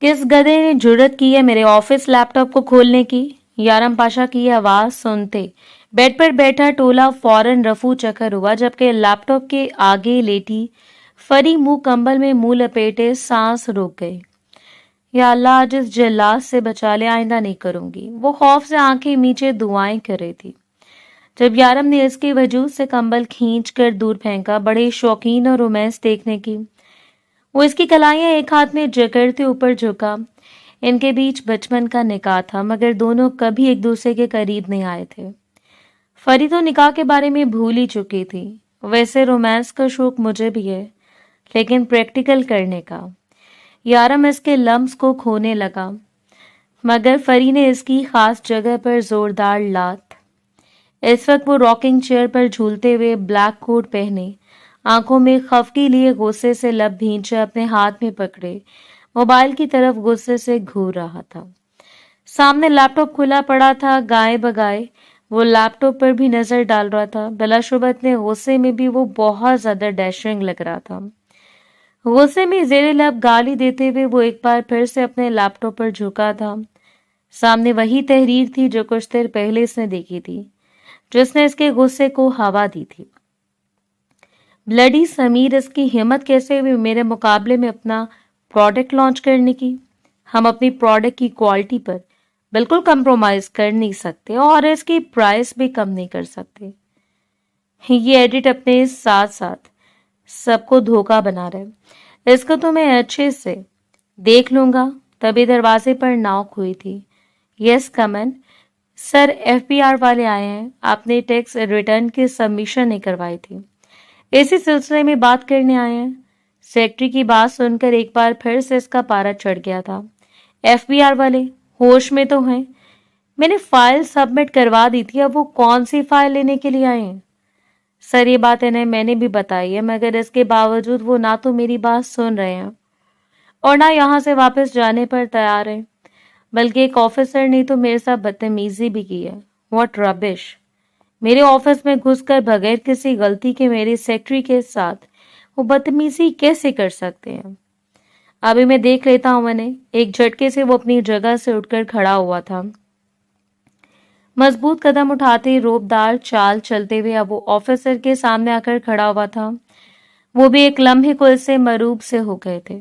किस गधे ने जुर्रत की है मेरे ऑफिस लैपटॉप को खोलने की? यारम पाशा की आवाज सुनते बेड पर बैठा टोला फौरन रफू चक्कर हुआ, जबकि लैपटॉप के आगे लेटी फरी मुंह कंबल में मुंह लपेटे सांस रोक गई। या अल्लाह, आज इस जल्लाद से बचा ले, आइंदा नहीं करूंगी। वो खौफ से आंखें मीचे दुआएं कर रही थी। जब यारम ने इसके वजूद से कंबल खींच कर दूर फेंका, बड़े शौकीन और रोमांस देखने की, वो इसकी कलाइयां एक हाथ में जकड़ते ऊपर झुका। इनके बीच बचपन का निकाह था, मगर दोनों कभी एक दूसरे के करीब नहीं आए थे। फरी तो निकाह के बारे में भूल ही चुकी थी। वैसे रोमांस का शौक मुझे भी है, लेकिन प्रैक्टिकल करने का। यारम इसके लम्स को खोने लगा, मगर फरी ने इसकी खास जगह पर जोरदार लात। इस वक्त वो रॉकिंग चेयर पर झूलते हुए ब्लैक कोट पहने, आंखों में खफकी लिए गुस्से से लब भींचे अपने हाथ में पकड़े मोबाइल की तरफ गुस्से से घूर रहा था। सामने लैपटॉप खुला पड़ा था। गाए बगाए वो लैपटॉप पर भी नजर डाल रहा था। बिलाशुबह इतने गुस्से में भी वो बहुत ज्यादा डैशिंग लग रहा था। गुस्से में जेरे लब गाली देते हुए वो एक बार फिर से अपने लैपटॉप पर झुका था। सामने वही तहरीर थी जो कुछ देर पहले इसने देखी थी, जिसने इसके गुस्से को हवा दी थी। ब्लडी समीर, इसकी हिम्मत कैसे हुई मेरे मुकाबले में अपना प्रोडक्ट लॉन्च करने की? हम अपनी प्रोडक्ट की क्वालिटी पर बिल्कुल कंप्रोमाइज कर नहीं सकते और इसकी प्राइस भी कम नहीं कर सकते। ये एडिट अपने साथ साथ सबको धोखा बना रहे। इसको तो मैं अच्छे से देख लूंगा। तभी दरवाजे पर नॉक हुई थी। यस, कमन। सर, एफबीआर वाले आए हैं। आपने टैक्स रिटर्न की सबमिशन नहीं करवाई थी, इसी सिलसिले में बात करने आए हैं। सेक्रेटरी की बात सुनकर एक बार फिर से इसका पारा चढ़ गया था। एफबीआर वाले होश में तो हैं? मैंने फाइल सबमिट करवा दी थी, अब वो कौन सी फाइल लेने के लिए आए हैं? सर, ये बात इन्हें मैंने भी बताई है, मगर इसके बावजूद वो ना तो मेरी बात सुन रहे हैं और ना यहाँ से वापस जाने पर तैयार है। बल्कि एक ऑफिसर ने तो मेरे साथ बदतमीजी भी की है। What rubbish! मेरे ऑफिस में घुसकर बगैर किसी गलती के मेरे सेक्रेटरी के साथ वो बदतमीजी कैसे कर सकते हैं? अभी मैं देख लेता हूं। मैंने एक झटके से वो अपनी जगह से उठकर खड़ा हुआ था। मजबूत कदम उठाते, रोबदार चाल चलते हुए अब वो ऑफिसर के सामने आकर खड़ा हुआ था। वो भी एक लम्हे को इससे मरूब से हो गए थे।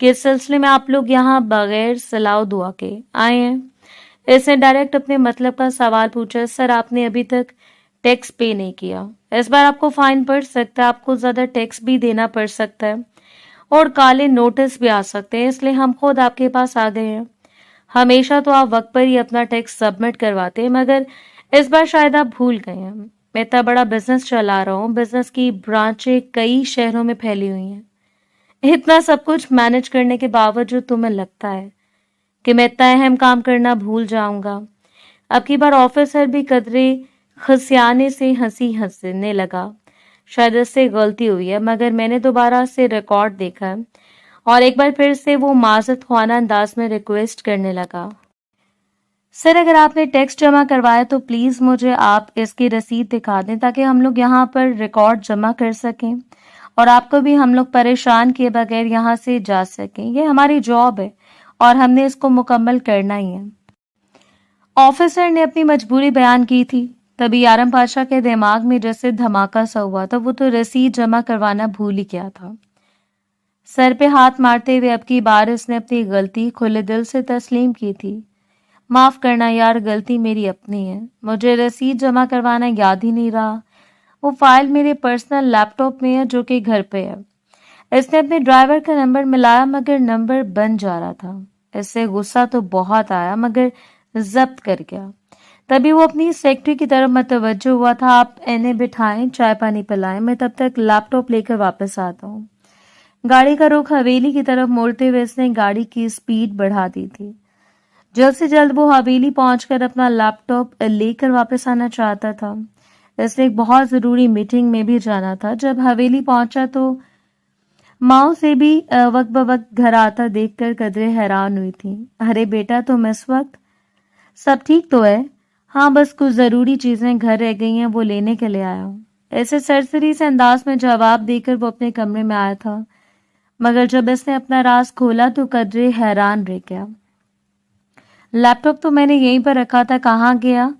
किस सिलसिले में आप लोग यहाँ बगैर सलाह दुआ के आए हैं? इसने डायरेक्ट अपने मतलब का सवाल पूछा। सर, आपने अभी तक टैक्स पे नहीं किया। इस बार आपको फाइन पड़ सकता है, आपको ज्यादा टैक्स भी देना पड़ सकता है और काले नोटिस भी आ सकते हैं, इसलिए हम खुद आपके पास आ गए हैं। हमेशा तो आप वक्त पर ही अपना टैक्स सबमिट करवाते हैं, मगर इस बार शायद आप भूल गए हैं। मैं इतना बड़ा बिजनेस चला रहा हूँ, बिजनेस की ब्रांचें कई शहरों में फैली हुई हैं। इतना सब कुछ मैनेज करने के बावजूद तुम्हें लगता है कि मैं इतना अहम काम करना भूल जाऊंगा? अब की बार ऑफिसर भी कदरे खसियाने से हंसने लगा। शायद इससे गलती हुई है, मगर मैंने दोबारा से रिकॉर्ड देखा है और एक बार फिर से वो माजरत ख्वाना अंदाज में रिक्वेस्ट करने लगा। सर, अगर आपने टैक्स जमा करवाया तो प्लीज मुझे आप इसकी रसीद दिखा दें, ताकि हम लोग यहाँ पर रिकॉर्ड जमा कर सकें और आपको भी हम लोग परेशान किए बगैर यहाँ से जा सकें। ये हमारी जॉब है और हमने इसको मुकम्मल करना ही है। ऑफिसर ने अपनी मजबूरी बयान की थी। तभी यारम पाशा के दिमाग में जैसे धमाका सा हुआ था। वो तो रसीद जमा करवाना भूल ही गया था। सर पे हाथ मारते हुए अब की बार इसने अपनी गलती खुले दिल से तस्लीम की थी। माफ करना यार, गलती मेरी अपनी है। मुझे रसीद जमा करवाना याद ही नहीं रहा। वो फाइल मेरे पर्सनल लैपटॉप में है जो कि घर पे है। इसने अपने ड्राइवर का नंबर मिलाया, मगर नंबर बन जा रहा था। इससे गुस्सा तो बहुत आया, मगर जब्त कर गया। तभी वो अपनी सेक्रेटरी की तरफ मतवज्जो हुआ था। आप इन्हें बिठाएं, चाय पानी पिलाएं, मैं तब तक लैपटॉप लेकर वापस आता हूँ। गाड़ी का रुख हवेली की तरफ मोड़ते हुए इसने गाड़ी की स्पीड बढ़ा दी थी। जल्द से जल्द वो हवेली पहुंचकर अपना लैपटॉप लेकर वापस आना चाहता था। इसने एक बहुत जरूरी मीटिंग में भी जाना था। जब हवेली पहुंचा तो माओ से भी वक्त बवक्त घर आता देखकर कदरे हैरान हुई थी। अरे बेटा, तुम इस वक्त? सब ठीक तो है? हाँ, बस कुछ जरूरी चीजें घर रह गई हैं, वो लेने के लिए आया हूँ। ऐसे सरसरी से अंदाज में जवाब देकर वो अपने कमरे में आया था। मगर जब इसने अपना राज खोला तो कदरे हैरान रह गया। लैपटॉप तो मैंने यहीं पर रखा था, कहाँ गया?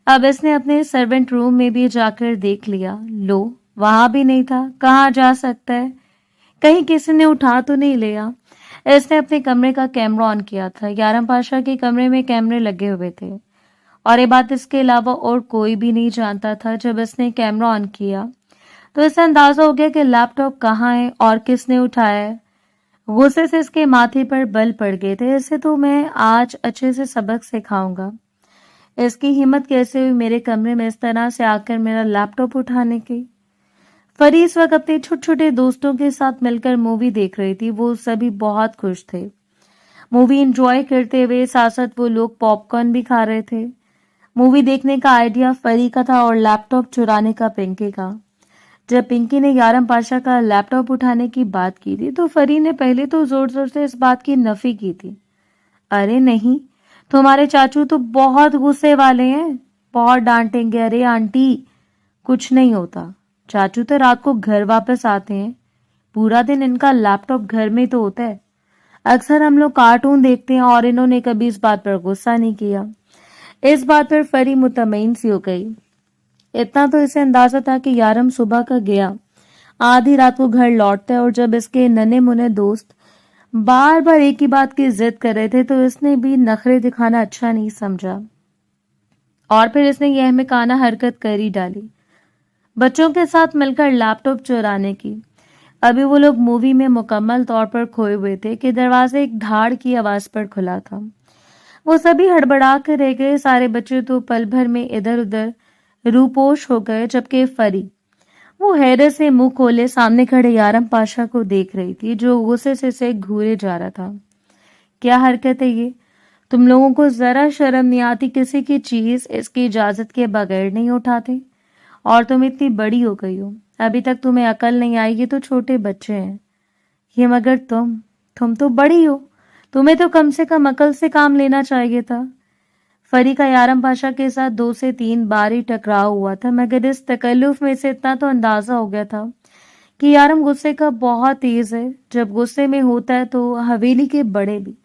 अब इसने अपने सर्वेंट रूम में भी जाकर देख लिया। लो, वहां भी नहीं था। कहाँ जा सकता है? कहीं किसी ने उठा तो नहीं लिया? इसने अपने कमरे का कैमरा ऑन किया था। यारम पाशा के कमरे में कैमरे लगे हुए थे और ये बात इसके अलावा और कोई भी नहीं जानता था। जब इसने कैमरा ऑन किया तो इसे अंदाजा हो गया कि लैपटॉप कहाँ है और किसने उठाया है। गुस्से से इसके माथे पर बल पड़ गए थे। इसे तो मैं आज अच्छे से सबक सिखाऊंगा। इसकी हिम्मत कैसे हुई मेरे कमरे में इस तरह से आकर मेरा लैपटॉप उठाने की। फरी इस वक्त अपने छोटे छोटे दोस्तों के साथ मिलकर मूवी देख रही थी। वो सभी बहुत खुश थे। मूवी एंजॉय करते हुए साथ साथ वो लोग पॉपकॉर्न भी खा रहे थे। मूवी देखने का आइडिया फरी का था और लैपटॉप चुराने का पिंकी का। जब पिंकी ने यारम पाशा का लैपटॉप उठाने की बात की थी तो फरी ने पहले तो जोर जोर से इस बात की नफी की थी। अरे नहीं, तुम्हारे चाचू तो बहुत गुस्से वाले हैं, बहुत डांटेंगे। अरे आंटी, कुछ नहीं होता। चाचू तो रात को घर वापस आते हैं, पूरा दिन इनका लैपटॉप घर में तो होता है। अक्सर हम लोग कार्टून देखते हैं और इन्होंने कभी इस बात पर गुस्सा नहीं किया। इस बात पर फरी मुतमईन सी हो गई। इतना तो इसे अंदाजा था कि यारम सुबह का गया, आधी रात को घर लौटता है। और जब इसके नन्हे मुन्ने दोस्त बार बार एक ही बात की जिद कर रहे थे तो इसने भी नखरे दिखाना अच्छा नहीं समझा और फिर इसने यह अहमकाना हरकत कर ही डाली, बच्चों के साथ मिलकर लैपटॉप चुराने की। अभी वो लोग मूवी में मुकम्मल तौर पर खोए हुए थे कि दरवाजा एक धाड़ की आवाज पर खुला था। वो सभी हड़बड़ा कर रह गए। सारे बच्चे तो पल भर में इधर उधर रूपोश हो गए, जबकि फरी वो हैरत से मुंह खोले सामने खड़े यारम पाशा को देख रही थी, जो गुस्से से घूरे जा रहा था। क्या हरकत है ये? तुम लोगों को जरा शर्म नहीं आती? किसी की चीज इसकी इजाजत के बगैर नहीं उठाते? और तुम इतनी बड़ी हो गई हो, अभी तक तुम्हें अकल नहीं आई। ये तो छोटे बच्चे हैं। ये मगर तुम तो बड़ी हो, तुम्हें तो कम से कम अकल से काम लेना चाहिए था। फरी का यारम पाशा के साथ 2 से 3 बार ही टकराव हुआ था, मगर इस तकल्लुफ में से इतना तो अंदाजा हो गया था कि यारम गुस्से का बहुत तेज है। जब गुस्से में होता है तो हवेली के बड़े भी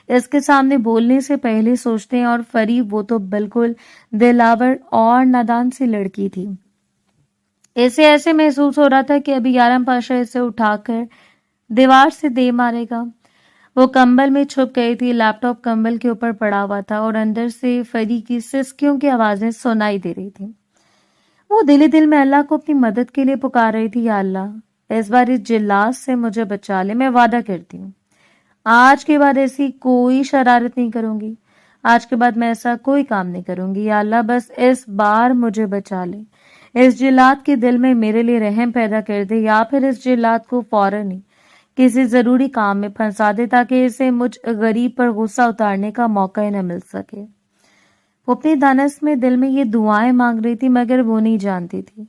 इसके सामने बोलने से पहले सोचते हैं, और फरी वो तो बिल्कुल दिलावर और नादान सी लड़की थी। इसे ऐसे महसूस हो रहा था कि अभी यारम पाशा इसे उठाकर दीवार से दे मारेगा। वो कंबल में छुप गई थी। लैपटॉप कंबल के ऊपर पड़ा हुआ था और अंदर से फरी की सिसकियों की आवाजें सुनाई दे रही थी। वो दिल दिल में अल्लाह को अपनी मदद के लिए पुकार रही थी, या अल्लाह, इस बार इस जिल्लात से मुझे बचा ले। मैं वादा करती हूँ, आज के बाद ऐसी कोई शरारत नहीं करूंगी। आज के बाद मैं ऐसा कोई काम नहीं करूंगी। या अल्लाह, बस इस बार मुझे बचा ले। इस जिल्लात के दिल में मेरे लिए रहम पैदा कर दे, या फिर इस जिल्लात को फौरन ही किसी जरूरी काम में फंसा दे ताकि इसे मुझ गरीब पर गुस्सा उतारने का मौका ही न मिल सके। वो अपनी दानस में दिल में ये दुआएं मांग रही थी, मगर वो नहीं जानती थी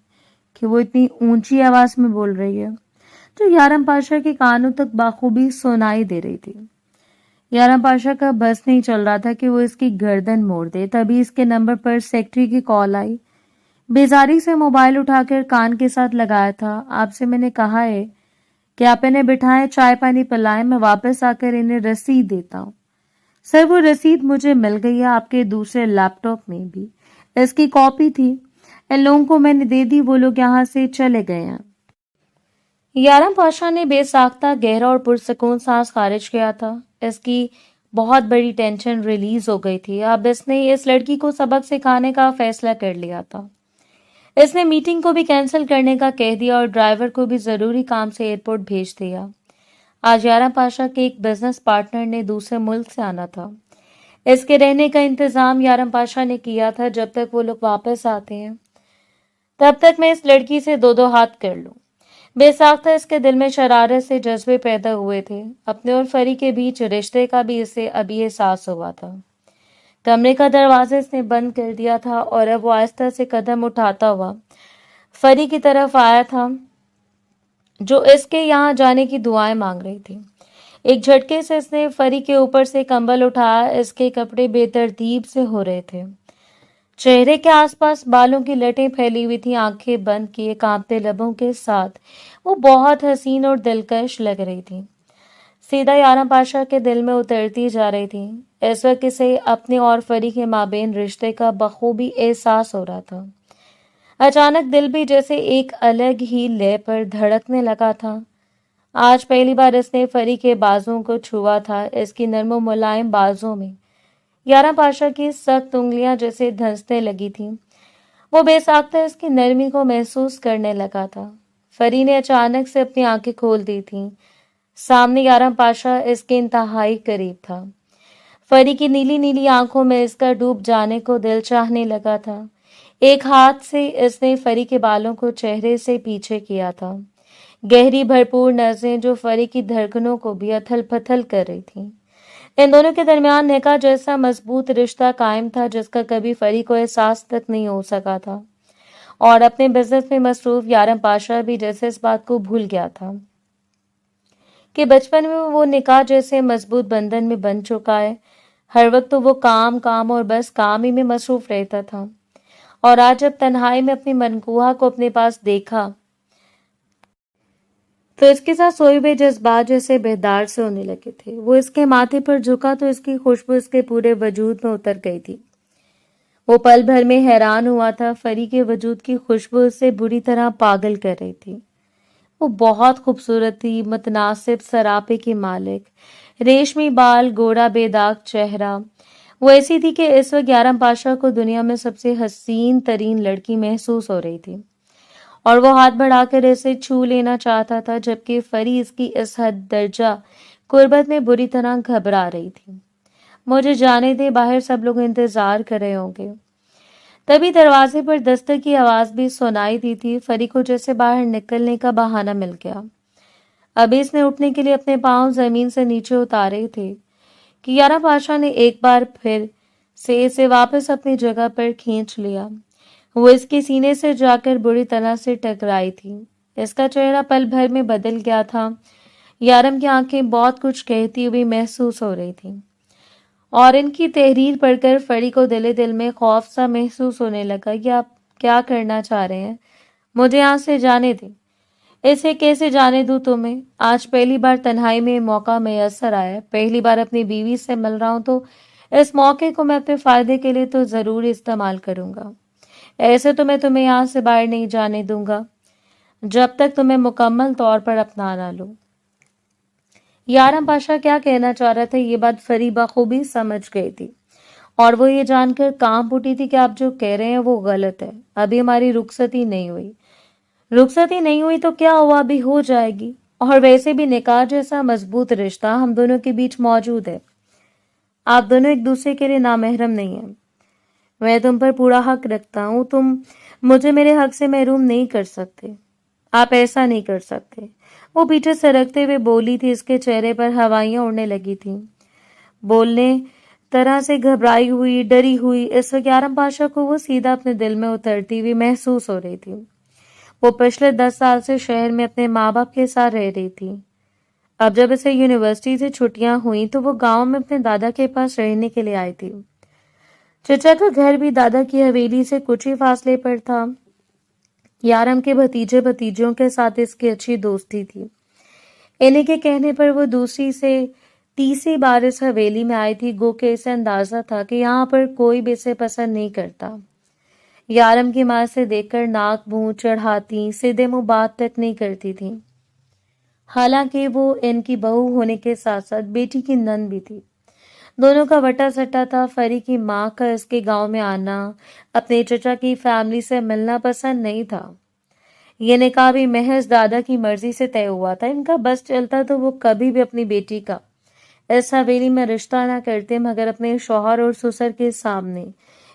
कि वो इतनी ऊंची आवाज में बोल रही है जो यारम पाशा के कानों तक बाखूबी सुनाई दे रही थी। यारम पाशा का बस नहीं चल रहा था कि वो इसकी गर्दन मोड़ दे। तभी इसके नंबर पर सेक्रेटरी की कॉल आई। बेजारी से मोबाइल उठाकर कान के साथ लगाया था। आपसे मैंने कहा है कि आप इन्हें बिठाएं, चाय पानी पिलाएं, मैं वापस आकर इन्हें रसीद देता हूँ। सर, वो रसीद मुझे मिल गई है, आपके दूसरे लैपटॉप में भी इसकी कॉपी थी। इन लोगों को मैंने दे दी, वो लोग यहाँ से चले गए हैं। यारम पाशा ने बेसाख्ता गहरा और पुरसकून सांस खारिज किया था। इसकी बहुत बड़ी टेंशन रिलीज हो गई थी। अब इसने इस लड़की को सबक सिखाने का फैसला कर लिया था। इसने मीटिंग को भी कैंसिल करने का कह दिया और ड्राइवर को भी जरूरी काम से एयरपोर्ट भेज दिया। आज यारम पाशा के एक बिजनेस पार्टनर ने दूसरे मुल्क से आना था। इसके रहने का इंतजाम यारम पाशा ने किया था। जब तक वो लोग वापस आते हैं तब तक मैं इस लड़की से 2-2 हाथ कर लूं। बेसाख्ता इसके दिल में शरारत से जज्बे पैदा हुए थे। अपने और फरी के बीच रिश्ते का भी इसे अभी एहसास हुआ था। कमरे का दरवाजा इसने बंद कर दिया था और अब वो आहिस्ता से कदम उठाता हुआ फरी की तरफ आया था, जो इसके यहाँ जाने की दुआएं मांग रही थी। एक झटके से इसने फरी के ऊपर से कंबल उठाया। इसके कपड़े बेतरतीब से हो रहे थे। चेहरे के आसपास बालों की लटें फैली हुई थी। आंखें बंद किए कांपते लबों के साथ वो बहुत हसीन और दिलकश लग रही थी। سیدھا یارم پاشا کے دل میں اترتی جا رہی تھی۔ اس وقت اسے اپنے اور فری کے مابین رشتے کا بخوبی احساس ہو رہا تھا۔ اچانک دل بھی جیسے ایک الگ ہی لے پر دھڑکنے لگا تھا۔ آج پہلی بار اس نے فری کے بازوں کو چھوا تھا۔ اس کی نرم و ملائم بازوں میں یارم پاشا کی سخت انگلیاں جیسے دھنسنے لگی تھیں۔ وہ بے ساختہ اس کی نرمی کو محسوس کرنے لگا تھا۔ فری نے اچانک سے اپنی آنکھیں کھول دی تھیں۔ سامنے یارم پاشا اس کے انتہائی قریب تھا۔ فری کی نیلی نیلی آنکھوں میں اس کا ڈوب جانے کو دل چاہنے لگا تھا۔ ایک ہاتھ سے اس نے فری کے بالوں کو چہرے سے پیچھے کیا تھا۔ گہری بھرپور نظریں جو فری کی دھڑکنوں کو بھی اتھل پتھل کر رہی تھیں۔ ان دونوں کے درمیان نکاح جیسا مضبوط رشتہ قائم تھا جس کا کبھی فری کو احساس تک نہیں ہو سکا تھا، اور اپنے بزنس میں مصروف یارم پاشا بھی جیسے اس بات کو بھول گیا تھا کہ بچپن میں وہ نکاح جیسے مضبوط بندھن میں بن چکا ہے۔ ہر وقت تو وہ کام کام اور بس کام ہی میں مصروف رہتا تھا، اور آج جب تنہائی میں اپنی منقوہ کو اپنے پاس دیکھا تو اس کے ساتھ سوئے ہوئے جذبات جیسے بیدار سے ہونے لگے تھے۔ وہ اس کے ماتھے پر جھکا تو اس کی خوشبو اس کے پورے وجود میں اتر گئی تھی۔ وہ پل بھر میں حیران ہوا تھا۔ فری کے وجود کی خوشبو اسے بری طرح پاگل کر رہی تھی۔ وہ بہت خوبصورت تھی، متناسب سراپے کی مالک، ریشمی بال، گوڑا بے داغ چہرہ۔ وہ ایسی تھی کہ اس وقت یارم پاشا کو دنیا میں سب سے حسین ترین لڑکی محسوس ہو رہی تھی، اور وہ ہاتھ بڑھا کر اسے چھو لینا چاہتا تھا، جبکہ فری اس کی اس حد درجہ قربت میں بری طرح گھبرا رہی تھی۔ مجھے جانے دے، باہر سب لوگ انتظار کر رہے ہوں گے۔ تبھی دروازے پر دستک کی آواز بھی سنائی دی تھی۔ فری کو جیسے باہر نکلنے کا بہانہ مل گیا۔ ابھی اس نے اٹھنے کے لیے اپنے پاؤں زمین سے نیچے اتارے تھے کہ یارم پاشا نے ایک بار پھر سے اسے واپس اپنی جگہ پر کھینچ لیا۔ وہ اس کے سینے سے جا کر بری طرح سے ٹکرائی تھی۔ اس کا چہرہ پل بھر میں بدل گیا تھا۔ یارم کی آنکھیں بہت کچھ کہتی ہوئی محسوس ہو رہی تھیں، اور ان کی تحریر پڑھ کر فری کو دل دل میں خوف سا محسوس ہونے لگا کہ آپ کیا کرنا چاہ رہے ہیں؟ مجھے یہاں سے جانے دیں۔ اسے کیسے جانے دوں تمہیں؟ آج پہلی بار تنہائی میں موقع میسر آیا، پہلی بار اپنی بیوی سے مل رہا ہوں، تو اس موقع کو میں اپنے فائدے کے لیے تو ضرور استعمال کروں گا۔ ایسے تو میں تمہیں یہاں سے باہر نہیں جانے دوں گا جب تک تمہیں مکمل طور پر اپنا نہ لوں۔ یارم پاشا کیا کہنا چاہ رہا تھا یہ بات فری بخوبی سمجھ گئی تھی، اور وہ یہ جان کر کانپ اٹھی تھی کہ آپ جو کہہ رہے ہیں وہ غلط ہے۔ ابھی ہماری رخصتی نہیں ہوئی۔ رخصتی نہیں ہوئی تو کیا ہوا، ابھی ہو جائے گی، اور ویسے بھی نکاح جیسا مضبوط رشتہ ہم دونوں کے بیچ موجود ہے۔ آپ دونوں ایک دوسرے کے لیے نامحرم نہیں ہیں۔ میں تم پر پورا حق رکھتا ہوں، تم مجھے میرے حق سے محروم نہیں کر سکتے۔ آپ ایسا نہیں کر سکتے۔ وہ پیچھے سرکتے ہوئے بولی تھی۔ اس کے چہرے پر ہوائیاں اڑنے لگی تھیں۔ بولنے طرح سے گھبرائی ہوئی، ڈری ہوئی، اس وقت یارم پاشا کو وہ سیدھا اپنے دل میں اترتی ہوئی محسوس ہو رہی تھی۔ وہ پچھلے 10 سال سے شہر میں اپنے ماں باپ کے ساتھ رہ رہی تھی۔ اب جب اسے یونیورسٹی سے چھٹیاں ہوئیں تو وہ گاؤں میں اپنے دادا کے پاس رہنے کے لیے آئی تھی۔ چچا کا گھر بھی دادا کی حویلی سے کچھ ہی فاصلے پر تھا۔ یارم کے بھتیجے بھتیجوں کے ساتھ اس کی اچھی دوستی تھی۔ انہیں کے کہنے پر وہ دوسری سے تیسری بار اس حویلی میں آئی تھی، گو کہ اسے اندازہ تھا کہ یہاں پر کوئی بھی اسے پسند نہیں کرتا۔ یارم کی ماں سے دیکھ کر ناک منہ چڑھاتی، سیدھے منہ بات تک نہیں کرتی تھی، حالانکہ وہ ان کی بہو ہونے کے ساتھ ساتھ بیٹی کی نند بھی تھی۔ دونوں کا وٹا سٹا تھا۔ فری کی ماں کا اس کے گاؤں میں آنا، اپنے چچا کی فیملی سے ملنا پسند نہیں تھا۔ یہ نکاح بھی محض دادا کی مرضی سے طے ہوا تھا۔ ان کا بس چلتا تو وہ کبھی بھی اپنی بیٹی کا اس حویلی میں رشتہ نہ کرتے، مگر اپنے شوہر اور سسر کے سامنے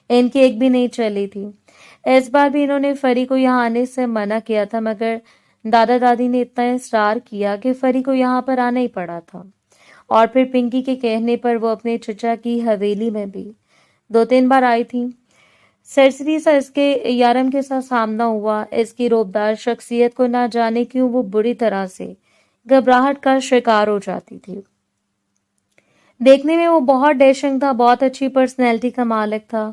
ان کی ایک بھی نہیں چلی تھی۔ اس بار بھی انہوں نے فری کو یہاں آنے سے منع کیا تھا، مگر دادا دادی نے اتنا اصرار کیا کہ فری کو یہاں پر آنا ہی پڑا تھا، اور پھر پنکی کے کہنے پر وہ اپنے چچا کی حویلی میں بھی 2-3 بار آئی تھی۔ سرسری سا اس کے یارم کے ساتھ سامنا ہوا۔ اس کی روبدار شخصیت کو نہ جانے کیوں وہ بری طرح سے گھبراہٹ کا شکار ہو جاتی تھی۔ دیکھنے میں وہ بہت ڈیشنگ تھا، بہت اچھی پرسنالٹی کا مالک تھا۔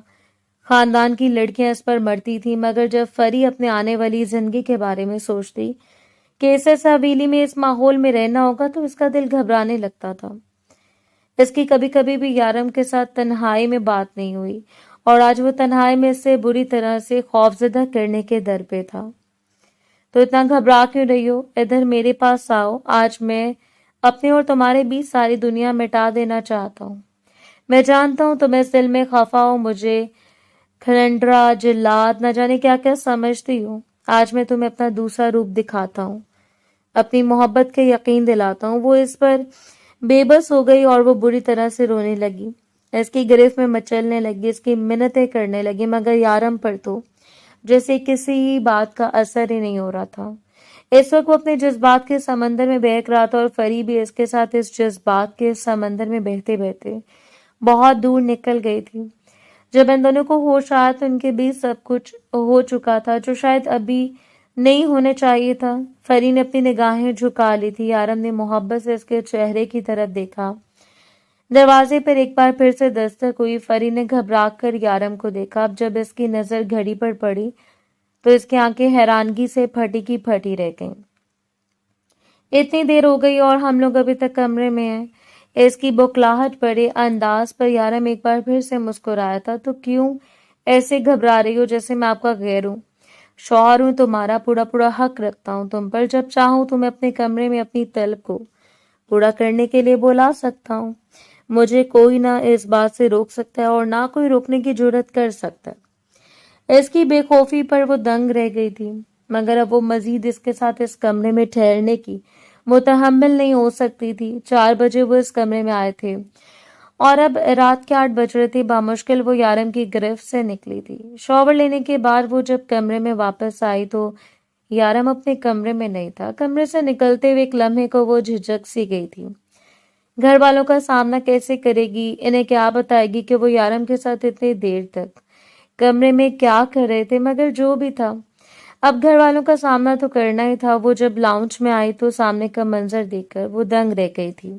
خاندان کی لڑکیاں اس پر مرتی تھیں، مگر جب فری اپنے آنے والی زندگی کے بارے میں سوچتی کہ اس ایسا حویلی میں اس ماحول میں رہنا ہوگا تو اس کا دل گھبرانے لگتا تھا۔ اس کی کبھی کبھی بھی یارم کے ساتھ تنہائی میں بات نہیں ہوئی، اور آج وہ تنہائی میں اس سے بری طرح سے خوفزدہ کرنے کے در پہ تھا۔ تو اتنا گھبرا کیوں رہی ہو؟ ادھر میرے پاس آؤ، آج میں اپنے اور تمہارے بیچ ساری دنیا مٹا دینا چاہتا ہوں۔ میں جانتا ہوں تم اس دل میں خفا ہو، مجھے کھلنڈرا، جلاد، نہ جانے کیا کیا سمجھتی ہوں۔ آج میں تمہیں اپنا دوسرا روپ دکھاتا ہوں، اپنی محبت کے یقین دلاتا ہوں۔ وہ اس پر بے بس ہو گئی اور وہ بری طرح سے رونے لگی، اس کی گرفت میں مچلنے لگی، اس کی منتیں کرنے لگی، مگر یارم پر تو جیسے کسی بات کا اثر ہی نہیں ہو رہا تھا۔ اس وقت وہ اپنے جذبات کے سمندر میں بہک رہا تھا، اور فری بھی اس کے ساتھ اس جذبات کے سمندر میں بہتے بہتے بہت دور نکل گئی تھی۔ جب ان دونوں کو ہوش آیا تو ان کے بیچ سب کچھ ہو چکا تھا جو شاید ابھی نہیں ہونے چاہیے تھا۔ فری نے اپنی نگاہیں جھکا لی تھی، یارم نے محبت سے اس کے چہرے کی طرف دیکھا۔ دروازے پر ایک بار پھر سے دستک ہوئی، فری نے گھبرا کر یارم کو دیکھا۔ اب جب اس کی نظر گھڑی پر پڑی تو اس کی آنکھیں حیرانگی سے پھٹی کی پھٹی رہ گئیں۔ اتنی دیر ہو گئی اور ہم لوگ ابھی تک کمرے میں ہیں۔ اس کی بوکھلاہٹ بڑے انداز پر یارم ایک بار پھر سے مسکرایا تھا۔ تو کیوں ایسے گھبرا رہی ہو جیسے میں آپ کا غیر ہوں؟ شوہر ہوں تمہارا، پورا حق رکھتا ہوں تم پر، جب چاہوں تمہیں اپنے کمرے میں اپنی طلب کو پورا کرنے کے لیے بلا سکتا ہوں۔ مجھے کوئی نہ اس بات سے روک سکتا ہے اور نہ کوئی روکنے کی جرات کر سکتا ہے۔ اس کی بے خوفی پر وہ دنگ رہ گئی تھی، مگر اب وہ مزید اس کے ساتھ اس کمرے میں ٹھہرنے کی متحمل نہیں ہو سکتی تھی۔ 4 بجے وہ اس کمرے میں آئے تھے اور اب رات کے 8 بج رہے تھے۔ بامشکل وہ یارم کی گرفت سے نکلی تھی۔ شاور لینے کے بعد وہ جب کمرے میں واپس آئی تو یارم اپنے کمرے میں نہیں تھا۔ کمرے سے نکلتے ہوئے ایک لمحے کو وہ جھجک سی گئی تھی۔ گھر والوں کا سامنا کیسے کرے گی؟ انہیں کیا بتائے گی کہ وہ یارم کے ساتھ اتنی دیر تک کمرے میں کیا کر رہے تھے؟ مگر جو بھی تھا، اب گھر والوں کا سامنا تو کرنا ہی تھا۔ وہ جب لاؤنج میں آئی تو سامنے کا منظر دیکھ کر وہ دنگ رہ گئی تھی۔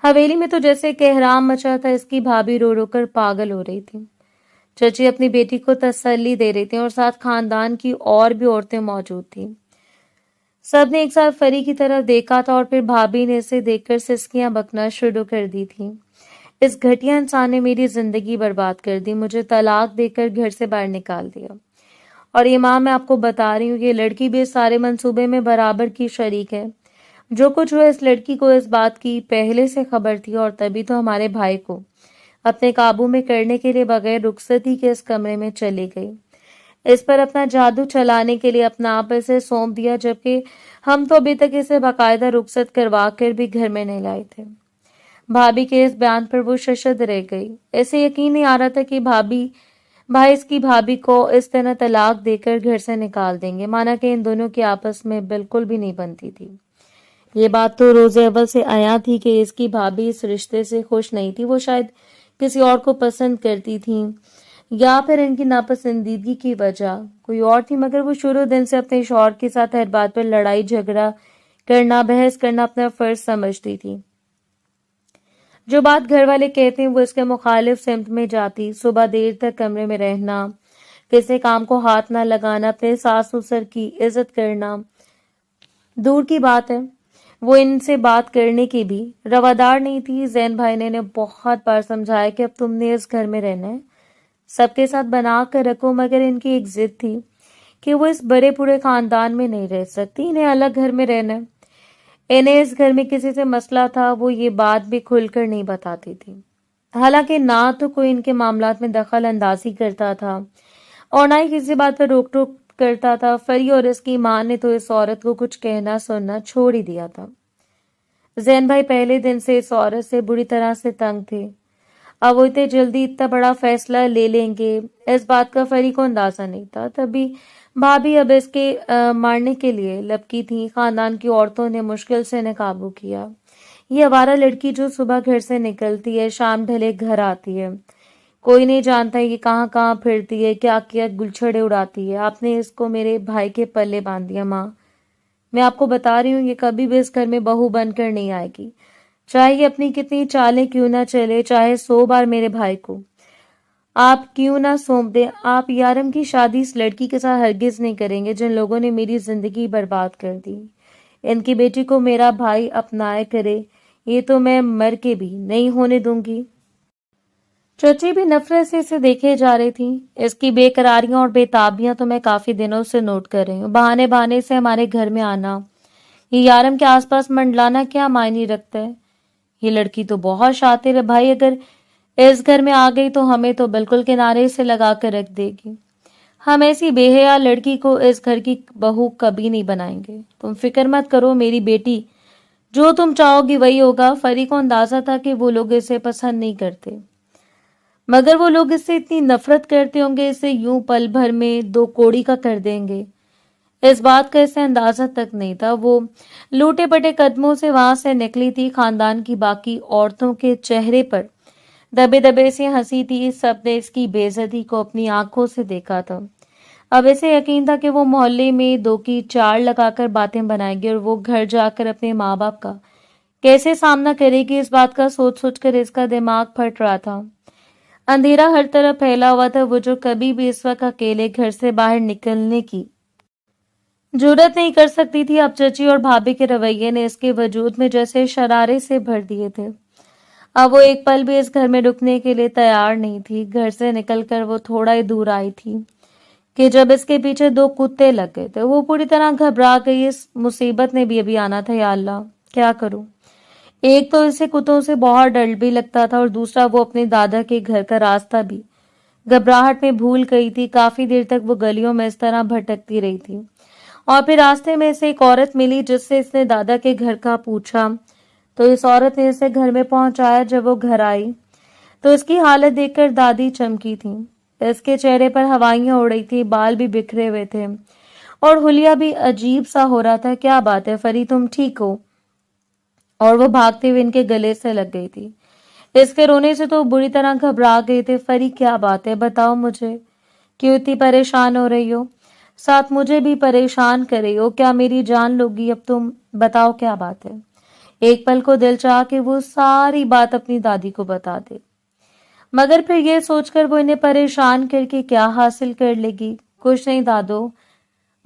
حویلی میں تو جیسے کہرام مچا تھا، اس کی بھابھی رو رو کر پاگل ہو رہی تھی۔ چچی اپنی بیٹی کو تسلی دے رہی تھی اور ساتھ خاندان کی اور بھی عورتیں موجود تھیں۔ سب نے ایک ساتھ فری کی طرف دیکھا تھا اور پھر بھابھی نے اسے دیکھ کر سسکیاں بکنا شروع کر دی تھی۔ اس گھٹیا انسان نے میری زندگی برباد کر دی، مجھے طلاق دے کر گھر سے باہر نکال دیا، اور یہ ماں میں آپ کو بتا رہی ہوں، یہ لڑکی بھی اس سارے منصوبے میں برابر کی شریک ہے۔ جو کچھ ہوا اس لڑکی کو اس بات کی پہلے سے خبر تھی، اور تبھی تو ہمارے بھائی کو اپنے قابو میں کرنے کے لیے بغیر رخصتی کے اس کمرے میں چلی گئی، اس پر اپنا جادو چلانے کے لیے اپنا آپ اسے سونپ دیا، جبکہ ہم تو ابھی تک اسے باقاعدہ رخصت کروا کر بھی گھر میں نہیں لائے تھے۔ بھابھی کے اس بیان پر وہ ششد رہ گئی۔ اسے یقین نہیں آ رہا تھا کہ بھائی اس کی بھابھی کو اس طرح طلاق دے کر گھر سے نکال دیں گے، مانا کہ ان دونوں کی آپس میں بالکل بھی نہیں بنتی تھی۔ یہ بات تو روز اول سے عیاں تھی کہ اس کی بھابھی اس رشتے سے خوش نہیں تھی۔ وہ شاید کسی اور کو پسند کرتی تھیں، یا پھر ان کی ناپسندیدگی کی وجہ کوئی اور تھی، مگر وہ شروع دن سے اپنے شوہر کے ساتھ ہر بات پر لڑائی جھگڑا کرنا، بحث کرنا اپنا فرض سمجھتی تھی۔ جو بات گھر والے کہتے ہیں وہ اس کے مخالف سمت میں جاتی۔ صبح دیر تک کمرے میں رہنا، کسی کام کو ہاتھ نہ لگانا، اپنے ساس سسر کی عزت کرنا دور کی بات ہے، وہ ان سے بات کرنے کی بھی روادار نہیں تھی۔ زین بھائی نے انہیں بہت بار سمجھایا کہ اب تم نے اس گھر میں رہنا ہے، سب کے ساتھ بنا کر رکھو، مگر ان کی ایک ضد تھی کہ وہ اس بڑے پورے خاندان میں نہیں رہ سکتی، انہیں الگ گھر میں رہنا ہے۔ انہیں اس گھر میں کسی سے مسئلہ تھا، وہ یہ بات بھی کھل کر نہیں بتاتی تھی۔ حالانکہ نہ تو کوئی ان کے معاملات میں دخل اندازی کرتا تھا اور نہ ہی کسی بات پر روک ٹوک کرتا تھا۔ فری اور اس کی ماں نے تو اس عورت کو کچھ کہنا سننا چھوڑ ہی دیا تھا۔ زین بھائی پہلے دن سے اس عورت سے بری طرح سے تنگ تھے۔ اب وہ اتنے جلدی اتنا بڑا فیصلہ لے لیں گے، اس بات کا فری کو اندازہ نہیں تھا۔ تبھی بھابھی اب اس کے مارنے کے لیے لپکی تھی۔ خاندان کی عورتوں نے مشکل سے انہیں قابو کیا۔ یہ آوارہ لڑکی جو صبح گھر سے نکلتی ہے، شام ڈھلے گھر آتی ہے، کوئی نہیں جانتا یہ کہاں کہاں پھرتی ہے، کیا کیا گلچھڑے اڑاتی ہے۔ آپ نے اس کو میرے بھائی کے پلے باندھ دیا ماں، میں آپ کو بتا رہی ہوں یہ کبھی بھی اس گھر میں بہو بن کر نہیں آئے گی، چاہے یہ اپنی کتنی چالیں کیوں نہ چلے، چاہے 100 بار میرے بھائی کو آپ کیوں نہ سونپ دیں؟ آپ یارم کی شادی اس لڑکی کے ساتھ ہرگز نہیں کریں گے جن لوگوں نے میری زندگی برباد کر دی۔ ان کی بیٹی کو میرا بھائی اپنائے کرے، یہ تو میں مر کے بھی نہیں ہونے دوں گی۔ چچی بھی نفرت سے اسے دیکھے جا رہی تھی۔ اس کی بے قراریاں اور بے تابیاں تو میں کافی دنوں سے نوٹ کر رہی ہوں۔ بہانے بہانے سے ہمارے گھر میں آنا، یہ یارم کے آس پاس منڈلانا کیا معنی رکھتا ہے؟ یہ لڑکی تو بہت شاطر ہے بھائی، اگر اس گھر میں آ گئی تو ہمیں تو بالکل کنارے سے لگا کر رکھ دے گی۔ ہم ایسی بے حیا لڑکی کو اس گھر کی بہو کبھی نہیں بنائیں گے۔ تم فکر مت کرو میری بیٹی، جو تم چاہو گی وہی ہوگا۔ فری کو اندازہ تھا کہ وہ لوگ اسے پسند نہیں کرتے، مگر وہ لوگ اس سے اتنی نفرت کرتے ہوں گے، اسے یوں پل بھر میں دو کوڑی کا کر دیں گے، اس بات کا اسے اندازہ تک نہیں تھا۔ وہ لوٹے پٹے قدموں سے وہاں سے نکلی تھی۔ خاندان کی باقی عورتوں کے چہرے پر دبے دبے سے ہنسی تھی، سب نے اس کی بے عزتی کو اپنی آنکھوں سے دیکھا تھا۔ اب اسے یقین تھا کہ وہ محلے میں دو کی چار لگا کر باتیں بنائے گی اور وہ گھر جا کر اپنے ماں باپ کا کیسے سامنا کرے گی، اس بات کا سوچ سوچ کر اس کا دماغ پھٹ رہا تھا۔ اندھیرا ہر طرف پھیلا ہوا تھا۔ وہ جو کبھی بھی اس وقت اکیلے گھر سے باہر نکلنے کی جرات نہیں کر سکتی تھی، اب چچی اور بھابھی کے رویے نے اس کے وجود میں جیسے شرارے سے بھر دیے تھے۔ اب وہ ایک پل بھی اس گھر میں رکنے کے لیے تیار نہیں تھی۔ گھر سے نکل کر وہ تھوڑا ہی دور آئی تھی کہ جب اس کے پیچھے دو کتے لگ گئے تھے۔ وہ پوری طرح گھبرا گئی، اس مصیبت نے بھی ابھی آنا تھا۔ یا اللہ، کیا کروں؟ ایک تو اسے کتوں سے بہت ڈر بھی لگتا تھا اور دوسرا وہ اپنے دادا کے گھر کا راستہ بھی گھبراہٹ میں بھول گئی تھی۔ کافی دیر تک وہ گلیوں میں اس طرح بھٹکتی رہی تھی اور پھر راستے میں اسے ایک عورت ملی جس سے اس نے دادا کے گھر کا پوچھا تو اس عورت نے اسے گھر میں پہنچایا۔ جب وہ گھر آئی تو اس کی حالت دیکھ کر دادی چمکی تھی۔ اس کے چہرے پر ہوائیاں اڑ رہی تھی، بال بھی بکھرے ہوئے تھے اور حلیہ بھی عجیب سا ہو رہا تھا۔ کیا بات ہے فری، تم ٹھیک ہو؟ اور وہ بھاگتے ہوئے ان کے گلے سے لگ گئی تھی۔ اس کے رونے سے تو بری طرح گھبرا گئے تھے۔ فری کیا بات ہے، بتاؤ مجھے، کیوں اتنی پریشان ہو رہی ہو؟ ساتھ مجھے بھی پریشان کر رہی ہو، کیا میری جان لوگی؟ اب تم بتاؤ کیا بات ہے؟ ایک پل کو دل چاہا کہ وہ ساری بات اپنی دادی کو بتا دے، مگر پھر یہ سوچ کر وہ انہیں پریشان کر کے کیا حاصل کر لے گی۔ کچھ نہیں دادو،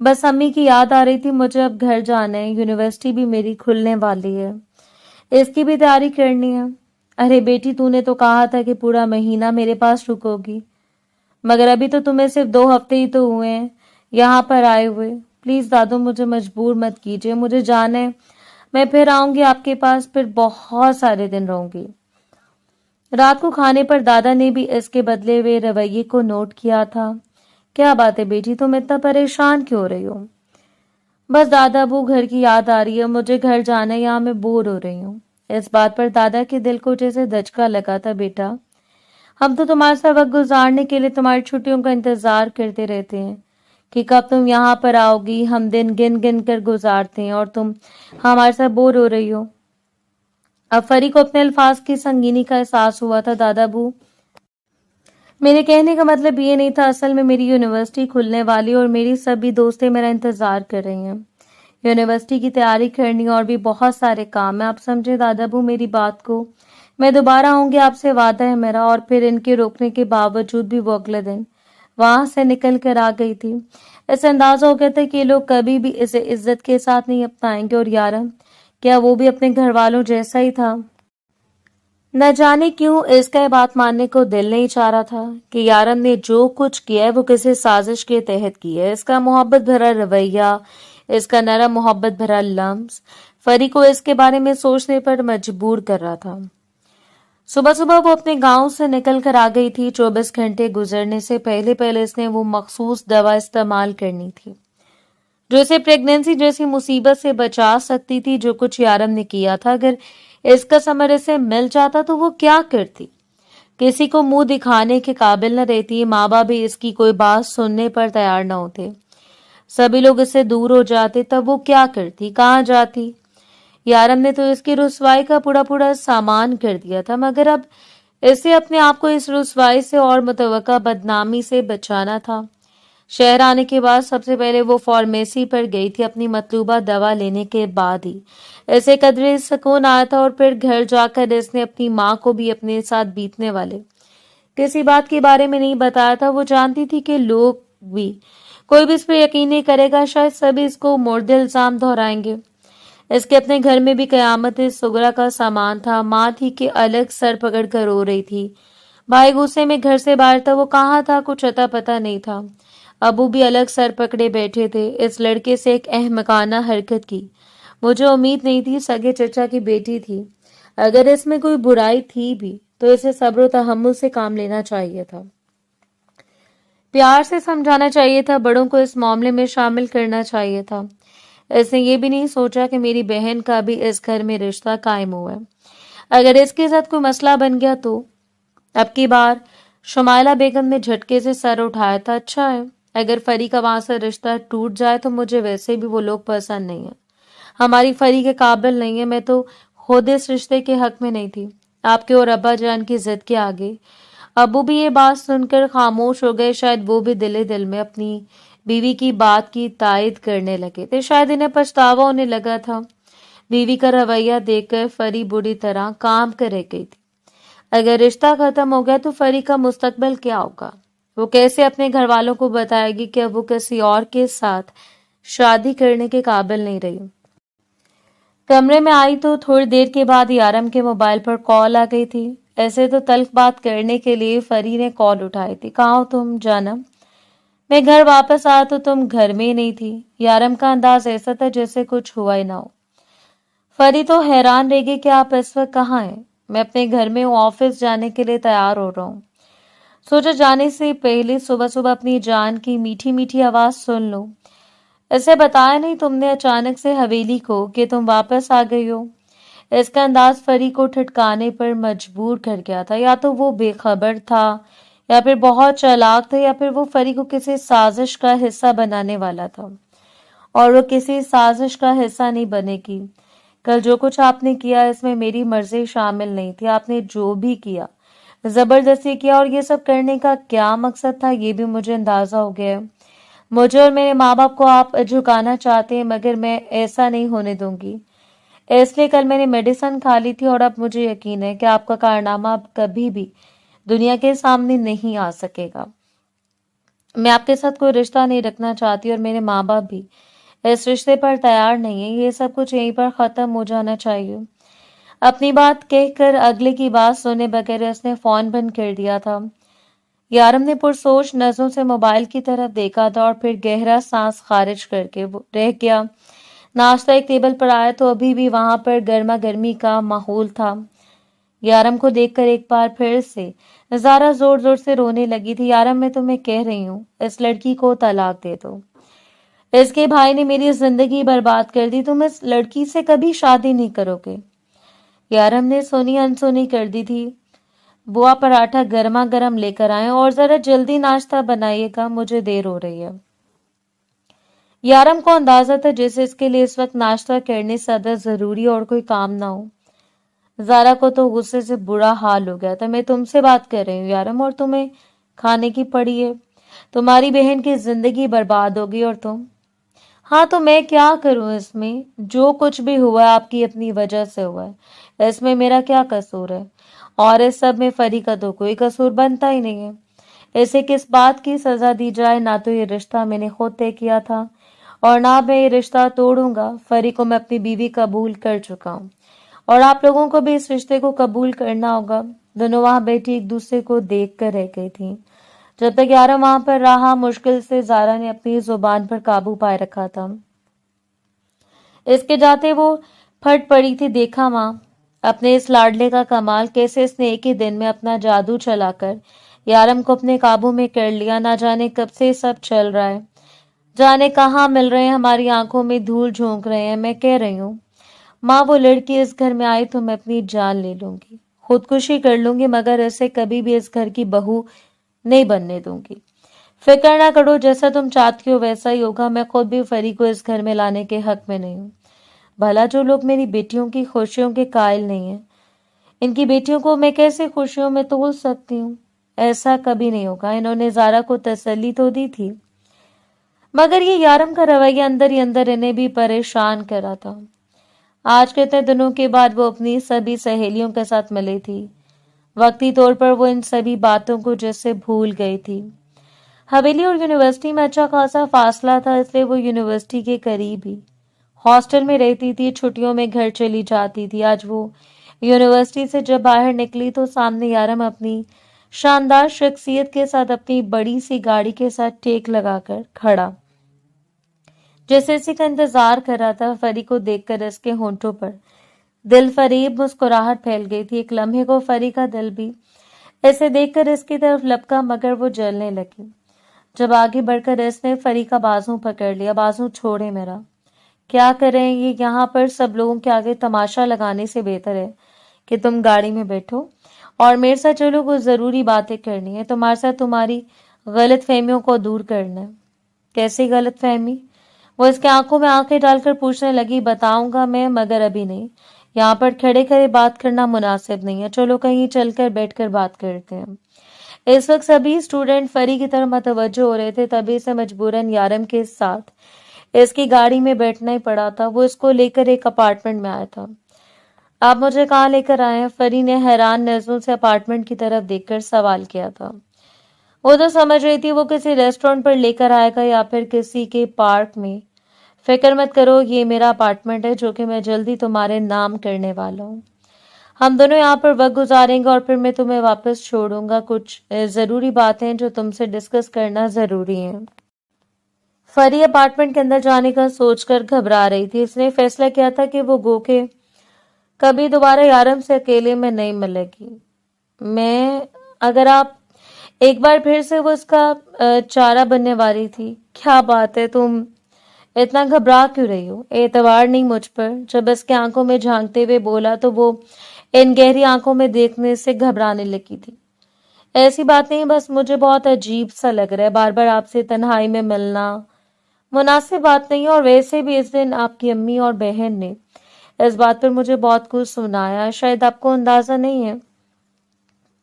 بس امی کی یاد آ رہی تھی، مجھے اب گھر جانا ہے، یونیورسٹی بھی میری کھلنے والی ہے، اس کی بھی تیاری کرنی ہے۔ ارے بیٹی، تو نے تو کہا تھا کہ پورا مہینہ میرے پاس رکو گی، مگر ابھی تو تمہیں صرف 2 ہفتے ہی تو ہوئے ہیں یہاں پر آئے ہوئے۔ پلیز دادو، مجھے مجبور مت کیجیے، مجھے جانا ہے، میں پھر آؤں گی آپ کے پاس، پھر بہت سارے دن رہوں گی۔ رات کو کھانے پر دادا نے بھی اس کے بدلے ہوئے رویے کو نوٹ کیا تھا۔ کیا بات ہے بیٹی، تم اتنا پریشان کیوں ہو رہی ہو؟ بس دادا ابو گھر کی یاد آ رہی ہے، مجھے گھر جانا ہے، یہاں میں بور ہو رہی ہوں۔ اس بات پر دادا کے دل کو جیسے دھچکا لگا تھا۔ بیٹا، ہم تو تمہارے ساتھ وقت گزارنے کے لیے تمہاری چھٹیوں کا انتظار کرتے رہتے ہیں کہ کب تم یہاں پر آؤ گی۔ ہم دن گن گن کر گزارتے ہیں اور تم ہمارے ساتھ بور ہو رہی ہو۔ اب فری کو اپنے الفاظ کی سنگینی کا احساس ہوا تھا۔ دادا ابو، میرے کہنے کا مطلب یہ نہیں تھا، اصل میں میری یونیورسٹی کھلنے والی اور میری سبھی دوستیں میرا انتظار کر رہی ہیں، یونیورسٹی کی تیاری کرنی اور بھی بہت سارے کام ہیں۔ آپ سمجھے دادا ابو میری بات کو، میں دوبارہ آؤں گی، آپ سے وعدہ ہے میرا۔ اور پھر ان کے روکنے کے باوجود بھی وہ اگلے دن وہاں سے نکل کر آ گئی تھی۔ اسے اندازہ ہو گیا تھا کہ یہ لوگ کبھی بھی اسے عزت کے ساتھ نہیں اپنائیں گے، اور یارم، کیا وہ بھی اپنے گھر والوں جیسا ہی تھا؟ نہ جانے کیوں اس کا یہ بات ماننے کو دل نہیں چاہ رہا تھا کہ یارم نے جو کچھ کیا ہے وہ کسی سازش کے تحت کی ہے۔ اس کا محبت بھرا رویہ، اس کا نرم محبت بھرا لمس فری کو اس کے بارے میں سوچنے پر مجبور کر رہا تھا۔ صبح صبح وہ اپنے گاؤں سے نکل کر آ گئی تھی۔ 24 گھنٹے گزرنے سے پہلے اس نے وہ مخصوص دوا استعمال کرنی تھی جو اسے پریگنینسی جیسی مصیبت سے بچا سکتی تھی۔ جو کچھ یارم نے کیا تھا، اگر اس کا ثمر اسے مل جاتا تو وہ کیا کرتی؟ کسی کو منہ دکھانے کے قابل نہ رہتی، ماں باپ بھی اس کی کوئی بات سننے پر تیار نہ ہوتے، سبھی لوگ اس سے دور ہو جاتے، تب وہ کیا کرتی، کہاں جاتی؟ یارم نے تو اس کی رسوائی کا پورا سامان کر دیا تھا، مگر اب اسے اپنے آپ کو اس رسوائی سے اور متوقع بدنامی سے بچانا تھا۔ شہر آنے کے بعد سب سے پہلے وہ فارمیسی پر گئی تھی، اپنی مطلوبہ دوا لینے کے بعد ہی اسے قدرے سکون آیا تھا، اور پھر گھر جا کر اس نے اپنی ماں کو بھی اپنے ساتھ بیتنے والے किसी बात के बारे में नहीं बताया था। वो जानती थी कि लोग भी, कोई भी इस पर यकीन नहीं करेगा, शायद सभी इसको मुर्दे इल्जाम दोहराएंगे। इसके अपने घर में भी कयामत सुगरा का सामान था। माँ थी कि अलग सर पकड़ कर रो रही थी। भाई गुस्से में घर से बाहर था, वो कहाँ था कुछ अता पता नहीं था। अबू भी अलग सर पकड़े बैठे थे। इस लड़के से एक अहमकाना हरकत की। मुझे उम्मीद नहीं थी, सगे चचा की बेटी थी। अगर इसमें कोई बुराई थी भी तो इसे सब्र तहम्मुल से काम लेना चाहिए था, प्यार से समझाना चाहिए था, बड़ों को इस मामले में शामिल करना चाहिए था। इसने ये भी नहीं सोचा कि मेरी बहन का भी इस घर में रिश्ता कायम हुआ है। अगर इसके साथ कोई मसला बन गया तो। अब की बार शुमाइला बेगम ने झटके से सर उठाया था। अच्छा है, अगर फरी का वहां से रिश्ता टूट जाए तो मुझे वैसे भी वो लोग पसंद नहीं है। हमारी फरी के काबिल नहीं है। मैं तो खुद इस रिश्ते के हक में नहीं थी, आपके और अब्बा जान की जिद के आगे। अबू भी ये बात सुनकर खामोश हो गए। शायद वो भी दिले दिल में अपनी बीवी की बात की तायद करने लगे थे। शायद इन्हें पछतावा होने लगा था। बीवी का रवैया देखकर फरी बुरी तरह काम कर रह गई थी। अगर रिश्ता खत्म हो गया तो फरी का मुस्तकबिल क्या होगा? वो कैसे अपने घर वालों को बताएगी कि अब वो किसी और के साथ शादी करने के काबिल नहीं रही? कमरे में आई तो थोड़ी देर के बाद यारम के मोबाइल पर कॉल आ गई थी। ऐसे तो तल्ख बात करने के लिए फरी ने कॉल उठाई थी। कहाँ हो तुम जानम? मैं घर वापस आया तो तुम घर में ही नहीं थी। यारम का अंदाज ऐसा था जैसे कुछ हुआ ही ना हो। फरी तो हैरान रह गई कि आप इस वक्त कहाँ हैं? मैं अपने घर में हूँ, ऑफिस जाने के लिए तैयार हो रहा हूँ। सोचा जाने से पहले सुबह सुबह अपनी जान की मीठी मीठी आवाज सुन लो। ऐसे बताया नहीं तुमने अचानक से हवेली को कि तुम वापस आ गई हो? इसका अंदाज फरी को ठटकाने पर मजबूर कर गया था। या तो वो बेखबर था, या फिर बहुत चालाक था, या फिर वो फरी को किसी साजिश का हिस्सा बनाने वाला था। और वो किसी साजिश का हिस्सा नहीं बनेगी। कल जो कुछ आपने किया इसमें मेरी मर्जी शामिल नहीं थी। आपने जो भी किया जबरदस्ती किया, और ये सब करने का क्या मकसद था ये भी मुझे अंदाजा हो गया है। मुझे और मेरे माँ बाप को आप झुकाना चाहते हैं, मगर मैं ऐसा नहीं होने दूंगी। इसलिए कल मैंने मेडिसिन खा ली थी और अब मुझे यकीन है कि आपका कारनामा अब कभी भी दुनिया के सामने नहीं आ सकेगा। मैं आपके साथ कोई रिश्ता नहीं रखना चाहती और मेरे माँ बाप भी इस रिश्ते पर तैयार नहीं है। ये सब कुछ यहीं पर खत्म हो जाना चाहिए। अपनी बात कहकर अगले की बात सुने बगैर उसने फोन बंद कर दिया था। यारम ने पुरसोच नजरों से मोबाइल की तरफ देखा था और फिर गहरा सांस खारिज करके वो रह गया। नाश्ता एक टेबल पर आया तो अभी भी वहां पर गर्मा गर्मी का माहौल था। यारम को देखकर एक बार फिर से ज़ारा जोर जोर से रोने लगी थी। यारम, मैं तुम्हें कह रही हूँ, इस लड़की को तलाक दे दो। इसके भाई ने मेरी जिंदगी बर्बाद कर दी। तुम इस लड़की से कभी शादी नहीं करोगे। यारम ने सुनी अनसुनी कर दी थी। बुआ पराठा गर्मा गर्म लेकर आए और जरा जल्दी नाश्ता बनाइएगा, मुझे देर हो रही है। यारम को अंदाजा था जैसे इसके लिए इस वक्त नाश्ता करने से ज्यादा जरूरी और कोई काम ना हो। ज़ारा को तो गुस्से से बुरा हाल हो गया था। मैं तुमसे बात कर रही हूँ यारम, और तुम्हें खाने की पड़ी है। तुम्हारी बहन की जिंदगी बर्बाद होगी और तुम। हाँ तो मैं क्या करूं इसमें? जो कुछ भी हुआ है आपकी अपनी वजह से हुआ है, इसमें मेरा क्या कसूर है? और इस सब में फरी का तो कोई कसूर बनता ही नहीं है। इसे किस बात की सजा दी जाए? ना तो ये रिश्ता मैंने खुद तय किया था और ना मैं ये रिश्ता तोड़ूंगा। फरी को मैं अपनी बीवी कबूल कर चुका हूँ और आप लोगों को भी इस रिश्ते को कबूल करना होगा। दोनों वहां बैठी एक दूसरे को देख कर रह गई थी। जब तक यारम वहां पर रहा, मुश्किल से ज़ारा ने अपनी जुबान पर काबू पाए रखा था। इसके जाते वो फट पड़ी थी। देखा माँ, अपने इस लाडले का कमाल, कैसे इसने एक ही दिन में अपना जादू चलाकर यारम को अपने काबू में कर लिया। ना जाने कब से सब चल रहा है, जाने कहाँ मिल रहे हैं, हमारी आंखों में धूल झोंक रहे हैं। मैं कह रही हूँ माँ, वो लड़की इस घर में आई तो मैं अपनी जान ले लूंगी, खुदकुशी कर लूंगी, मगर ऐसे कभी भी इस घर की बहू नहीं बनने दूंगी। फिक्र ना करो, जैसा तुम चाहती हो वैसा ही होगा। मैं खुद भी फरी को इस घर में लाने के हक में नहीं हूँ। भला जो लोग मेरी बेटियों की खुशियों के कायल नहीं है, इनकी बेटियों को मैं कैसे खुशियों में तोल सकती हूँ? ऐसा कभी नहीं होगा। इन्होंने ज़ारा को तसल्ली तो दी थी, मगर ये यारम का रवैया अंदर ही अंदर इन्हें भी परेशान कर रहा था। आज कितने दिनों के बाद वो अपनी सभी सहेलियों के साथ मिली थी। वक्ती तौर पर वो इन सभी बातों को जैसे भूल गई थी। हवेली और यूनिवर्सिटी में अच्छा खासा फासला था, इसलिए वो यूनिवर्सिटी के करीब ही हॉस्टल में रहती थी। छुट्टियों में घर चली जाती थी। आज वो यूनिवर्सिटी से जब बाहर निकली तो सामने यारम अपनी शानदार शख्सियत के साथ अपनी बड़ी सी गाड़ी के साथ टेक लगाकर खड़ा, जैसे इसी का इंतजार कर रहा था। फरी को देखकर इसके होंठों पर दिल फरेब मुस्कुराहट फैल गई थी। एक लम्हे को फरी का दिल भी ऐसे देखकर इसकी तरफ लपका, मगर वो जलने लगी जब आगे बढ़कर इसने फरी का बाजू पकड़ लिया। बाजू छोड़े मेरा, क्या करें, ये यहाँ पर सब लोगों के आगे तमाशा लगाने से बेहतर है कि तुम गाड़ी में बैठो और मेरे साथ चलो, कुछ जरूरी बातें करनी है। तुम्हारे साथ तुम्हारी गलत फहमियों को दूर करना है। कैसी गलत फहमी? वो इसके आंखों में आंखें डालकर पूछने लगी। बताऊंगा मैं, मगर अभी नहीं। यहाँ पर खड़े खड़े बात करना मुनासिब नहीं है। चलो कहीं चलकर बैठकर बात करते हैं। इस वक्त सभी स्टूडेंट फरी की तरफ मतवज्जो हो रहे थे, तभी से मजबूरन यारम के साथ इसकी गाड़ी में बैठना ही पड़ा था। वो इसको लेकर एक अपार्टमेंट में आया था। आप मुझे कहाँ लेकर आए हैं? फरी ने हैरान नजरों से अपार्टमेंट की तरफ देखकर सवाल किया था। वो तो समझ रही थी वो किसी रेस्टोरेंट पर लेकर आएगा या फिर किसी के पार्क में। फिक्र मत करो, ये मेरा अपार्टमेंट है जो कि मैं जल्दी तुम्हारे नाम करने वाला हूँ। हम दोनों यहाँ पर वक्त गुजारेंगे और फिर मैं तुम्हें वापस छोड़ूंगा। कुछ जरूरी बातें जो तुमसे डिस्कस करना जरूरी है। फरी अपार्टमेंट के अंदर जाने का सोचकर घबरा रही थी। उसने फैसला किया था कि वो गो के कभी दोबारा यारम से अकेले में नहीं मिलेगी। मैं अगर आप एक बार फिर से वो उसका चारा बनने वाली थी। क्या बात है, तुम इतना घबरा क्यों रही हो? एतवार नहीं मुझ पर? जब इसके आंखों में झांकते हुए बोला तो वो इन गहरी आंखों में देखने से घबराने लगी थी। ऐसी बात नहीं, बस मुझे बहुत अजीब सा लग रहा है। बार बार आपसे तन्हाई में मिलना मुनासिब बात नहीं है, और वैसे भी इस दिन आपकी अम्मी और बहन ने इस बात पर मुझे बहुत कुछ सुनाया। शायद आपको अंदाजा नहीं है।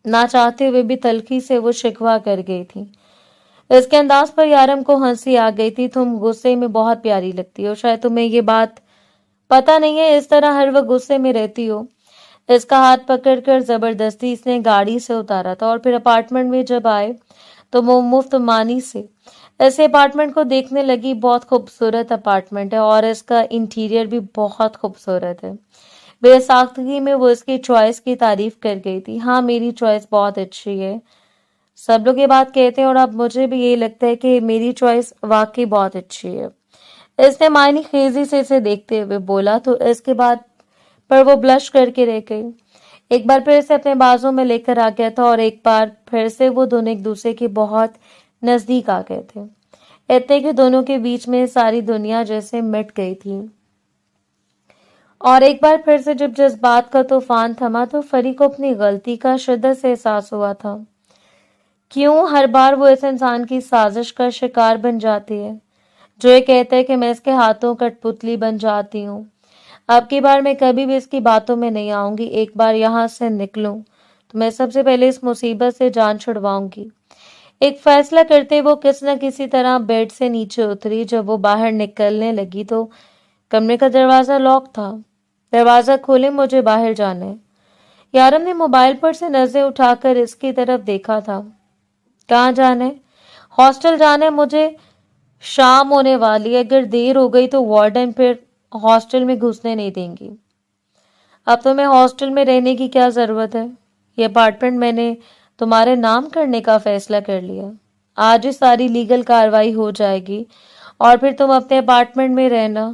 ना चाहते हुए भी तल्खी से वो शिकवा कर गई थी। इसके अंदाज पर यारम को हंसी आ गई थी। तुम गुस्से में बहुत प्यारी लगती हो, शायद तुम्हें ये बात पता नहीं है। इस तरह हर वक्त गुस्से में रहती हो। इसका हाथ पकड़कर जबरदस्ती इसने गाड़ी से उतारा था और फिर अपार्टमेंट में जब आए तो वो मुफ्त मानी से ऐसे अपार्टमेंट को देखने लगी। बहुत खूबसूरत अपार्टमेंट है और इसका इंटीरियर भी बहुत खूबसूरत है। बेसाख्तगी में वो इसकी चॉइस की तारीफ कर गई थी। हाँ, मेरी चॉइस बहुत अच्छी है। सब लोग ये बात कहते हैं और अब मुझे भी ये लगता है कि मेरी चॉइस वाकई बहुत अच्छी है। इसने मायनी खेजी से इसे देखते हुए बोला तो इसके बाद पर वो ब्लश करके रह गई। एक बार फिर से अपने बाजू में लेकर आ गया था और एक बार फिर से वो दोनों एक दूसरे के बहुत नजदीक आ गए थे। इतने कि दोनों के बीच में सारी दुनिया जैसे मिट गई थी। और एक बार फिर से जब जज्बात का तूफान थमा तो फरी को अपनी गलती का शिद्दत से एहसास हुआ था। क्यों हर बार वो इस इंसान की साजिश का शिकार बन जाती है जो ये कहता है कि मैं इसके हाथों कठपुतली बन जाती हूँ। अब की बार मैं कभी भी इसकी बातों में नहीं आऊंगी। एक बार यहाँ से निकलूं तो मैं सबसे पहले इस मुसीबत से जान छुड़वाऊंगी। एक फैसला करते वो किसी न किसी तरह बेड से नीचे उतरी। जब वो बाहर निकलने लगी तो कमरे का दरवाजा लॉक था। दरवाजा खोले, मुझे बाहर जाना है। यारम ने मोबाइल पर से नजरें उठाकर इसकी तरफ देखा था। कहाँ जाना है? हॉस्टल जाना है मुझे। शाम होने वाली है, अगर देर हो गई तो वार्डन फिर हॉस्टल में घुसने नहीं देंगी। अब तुम्हें हॉस्टल में रहने की क्या जरूरत है? ये अपार्टमेंट मैंने तुम्हारे नाम करने का फैसला कर लिया। आज ही सारी लीगल कार्रवाई हो जाएगी और फिर तुम अपने अपार्टमेंट में रहना।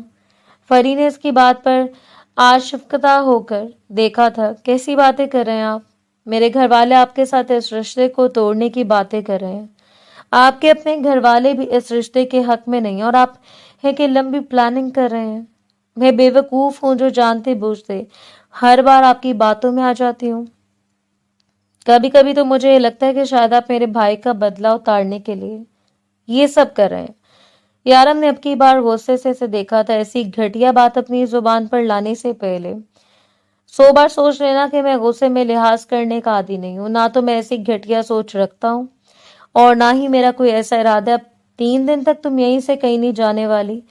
फरी ने इसकी बात पर आशिफ्ता होकर देखा था। कैसी बातें कर रहे हैं आप? मेरे घर वाले आपके साथ इस रिश्ते को तोड़ने की बातें कर रहे हैं। आपके अपने घर वाले भी इस रिश्ते के हक में नहीं और आप है कि लंबी प्लानिंग कर रहे हैं। मैं बेवकूफ हूं जो जानते बूझते हर बार आपकी बातों में आ जाती हूँ। कभी कभी तो मुझे ये लगता है कि शायद आप मेरे भाई का बदला उतारने के लिए ये सब कर रहे हैं। यारम ने अब की बार गुस्से से देखा था। ऐसी घटिया बात अपनी जुबान पर लाने से पहले 100 बार सोच लेना कि मैं गुस्से में लिहाज करने का आदी नहीं हूँ। ना तो मैं ऐसी घटिया सोच रखता हूँ और ना ही मेरा कोई ऐसा इरादा। अब 3 दिन तक तुम यहीं से कहीं नहीं जाने वाली।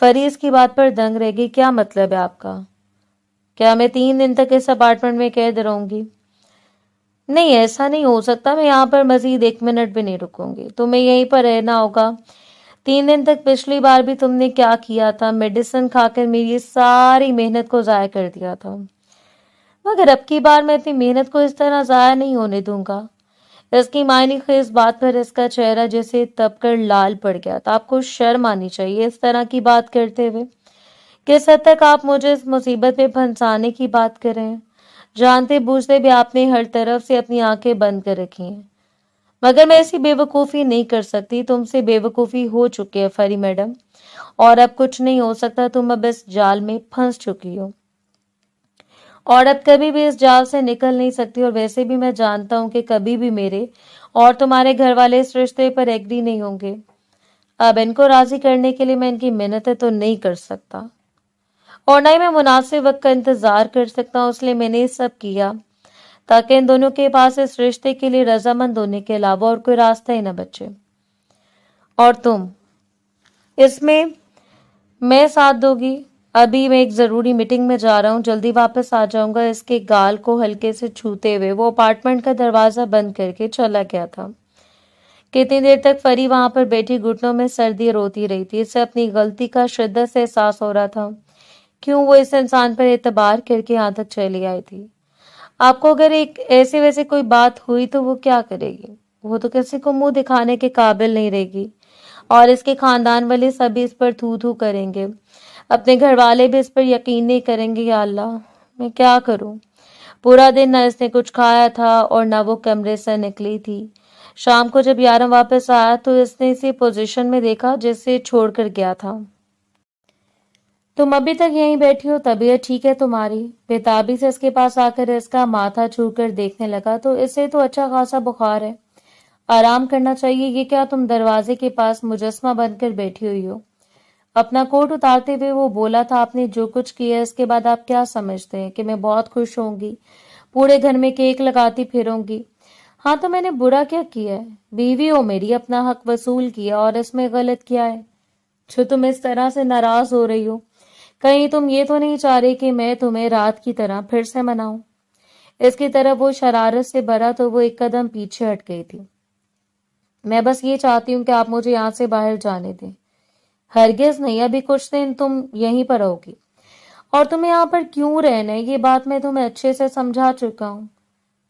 फरी इसकी बात पर दंग रह गई। क्या मतलब है आपका? क्या मैं 3 दिन तक इस अपार्टमेंट में कैद रहूंगी? نہیں ایسا نہیں ہو سکتا, میں یہاں پر مزید 1 منٹ بھی نہیں رکوں گی, تمہیں یہیں پر رہنا ہوگا. 3 دن تک پچھلی بار بھی تم نے کیا کیا تھا, میڈیسن کھا کر میری ساری محنت کو ضائع کر دیا تھا, مگر اب کی بار میں اپنی محنت کو اس طرح ضائع نہیں ہونے دوں گا. اس کی معنی خیز بات پر اس کا چہرہ جیسے تپ کر لال پڑ گیا تھا. آپ کو شرم آنی چاہیے اس طرح کی بات کرتے ہوئے. کس حد تک آپ مجھے اس مصیبت میں پھنسانے کی بات کر رہے ہیں؟ جانتے بوجھتے بھی آپ نے ہر طرف سے اپنی آنکھیں بند کر رکھی ہیں, مگر میں ایسی بے وقوفی نہیں کر سکتی. تم سے بے وقوفی ہو چکی ہے فری میڈم, اور اب کچھ نہیں ہو سکتا. تم اب اس جال میں پھنس چکی ہو اور اب کبھی بھی اس جال سے نکل نہیں سکتی. اور ویسے بھی میں جانتا ہوں کہ کبھی بھی میرے اور تمہارے گھر والے اس رشتے پر ایگری نہیں ہوں گے. اب ان کو راضی کرنے کے لیے میں ان کی محنتیں تو نہیں کر سکتا, اور نہ ہی میں مناسب وقت کا انتظار کر سکتا ہوں. اس لیے میں نے یہ سب کیا تاکہ ان دونوں کے پاس اس رشتے کے لیے رضامند ہونے کے علاوہ اور کوئی راستہ ہی نہ بچے. اور تم اس میں ساتھ دو گی؟ ابھی میں ایک ضروری میٹنگ میں جا رہا ہوں, جلدی واپس آ جاؤں گا. اس کے گال کو ہلکے سے چھوتے ہوئے وہ اپارٹمنٹ کا دروازہ بند کر کے چلا گیا تھا. کتنی دیر تک فری وہاں پر بیٹھی گھٹنوں میں سردی روتی رہی تھی. اسے اپنی غلطی کا شدت سے احساس ہو رہا تھا. کیوں وہ اس انسان پر اعتبار کر کے یہاں تک چلی آئی تھی؟ آپ کو اگر ایک ایسے ویسے کوئی بات ہوئی تو وہ کیا کرے گی؟ وہ تو کسی کو منہ دکھانے کے قابل نہیں رہے گی, اور اس کے خاندان والے سبھی اس پر تھو تھو کریں گے. اپنے گھر والے بھی اس پر یقین نہیں کریں گے. یا اللہ, میں کیا کروں؟ پورا دن نہ اس نے کچھ کھایا تھا اور نہ وہ کمرے سے نکلی تھی. شام کو جب یارم واپس آیا تو اس نے اسے پوزیشن میں دیکھا جسے چھوڑ کر گیا تھا. تم ابھی تک یہیں بیٹھی ہو؟ طبیعت ٹھیک ہے تمہاری؟ بےتابی سے اس کے پاس آ کر اس کا ماتھا چھو کر دیکھنے لگا تو اسے تو اچھا خاصا بخار ہے, آرام کرنا چاہیے. یہ کیا تم دروازے کے پاس مجسمہ بن کر بیٹھی ہوئی ہو؟ اپنا کوٹ اتارتے ہوئے وہ بولا تھا. آپ نے جو کچھ کیا اس کے بعد آپ کیا سمجھتے ہیں کہ میں بہت خوش ہوں گی, پورے گھر میں کیک لگاتی پھروں گی؟ ہاں تو میں نے برا کیا کیا ہے؟ بیوی ہو میری, اپنا حق وصول کیا, اور اس میں غلط کیا ہے جو تم اس طرح سے ناراض ہو رہی ہو؟ کہیں تم یہ تو نہیں چاہ رہی کہ میں تمہیں رات کی طرح پھر سے مناؤں؟ اس کی طرف وہ شرارت سے بھرا تو وہ ایک قدم پیچھے ہٹ گئی تھی. میں بس یہ چاہتی ہوں کہ آپ مجھے یہاں سے باہر جانے دیں. ہرگز نہیں, ابھی کچھ دن تم یہیں پر رہو گی. اور تمہیں یہاں پر کیوں رہنا ہے یہ بات میں تمہیں اچھے سے سمجھا چکا ہوں.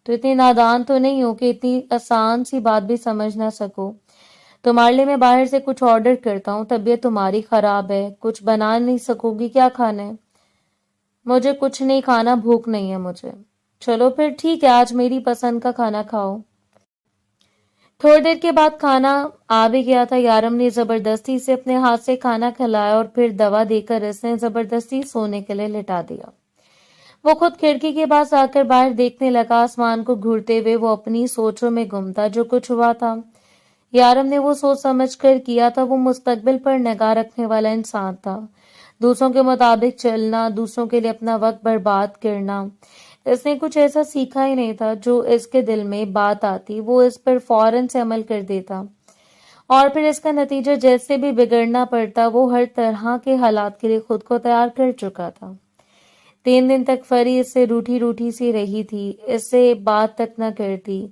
تو اتنی نادان تو نہیں ہو کہ اتنی آسان سی بات بھی سمجھ نہ سکو. تمہارے لیے میں باہر سے کچھ آرڈر کرتا ہوں. طبیعت تمہاری خراب ہے, کچھ بنا نہیں سکو گی, کیا کھانا ہے؟ مجھے کچھ نہیں کھانا, بھوک نہیں ہے مجھے. چلو پھر ٹھیک ہے, آج میری پسند کا کھانا کھاؤ. تھوڑی دیر کے بعد کھانا آ بھی گیا تھا. یارم نے زبردستی سے اپنے ہاتھ سے کھانا کھلایا اور پھر دوا دے کر اس نے زبردستی سونے کے لیے لٹا دیا. وہ خود کھڑکی کے پاس آ کر باہر دیکھنے لگا. آسمان کو گھورتے ہوئے وہ اپنی سوچوں میں گم تھا. جو کچھ ہوا تھا یارم نے وہ سوچ سمجھ کر کیا تھا. وہ مستقبل پر نگاہ رکھنے والا انسان تھا. دوسروں کے مطابق چلنا, دوسروں کے لیے اپنا وقت برباد کرنا, اس نے کچھ ایسا سیکھا ہی نہیں تھا. جو اس کے دل میں بات آتی وہ اس پر فوراً سے عمل کر دیتا, اور پھر اس کا نتیجہ جیسے بھی بگڑنا پڑتا وہ ہر طرح کے حالات کے لیے خود کو تیار کر چکا تھا. 3 دن تک فری اس سے روٹھی روٹھی سی رہی تھی, اس سے بات تک نہ کرتی.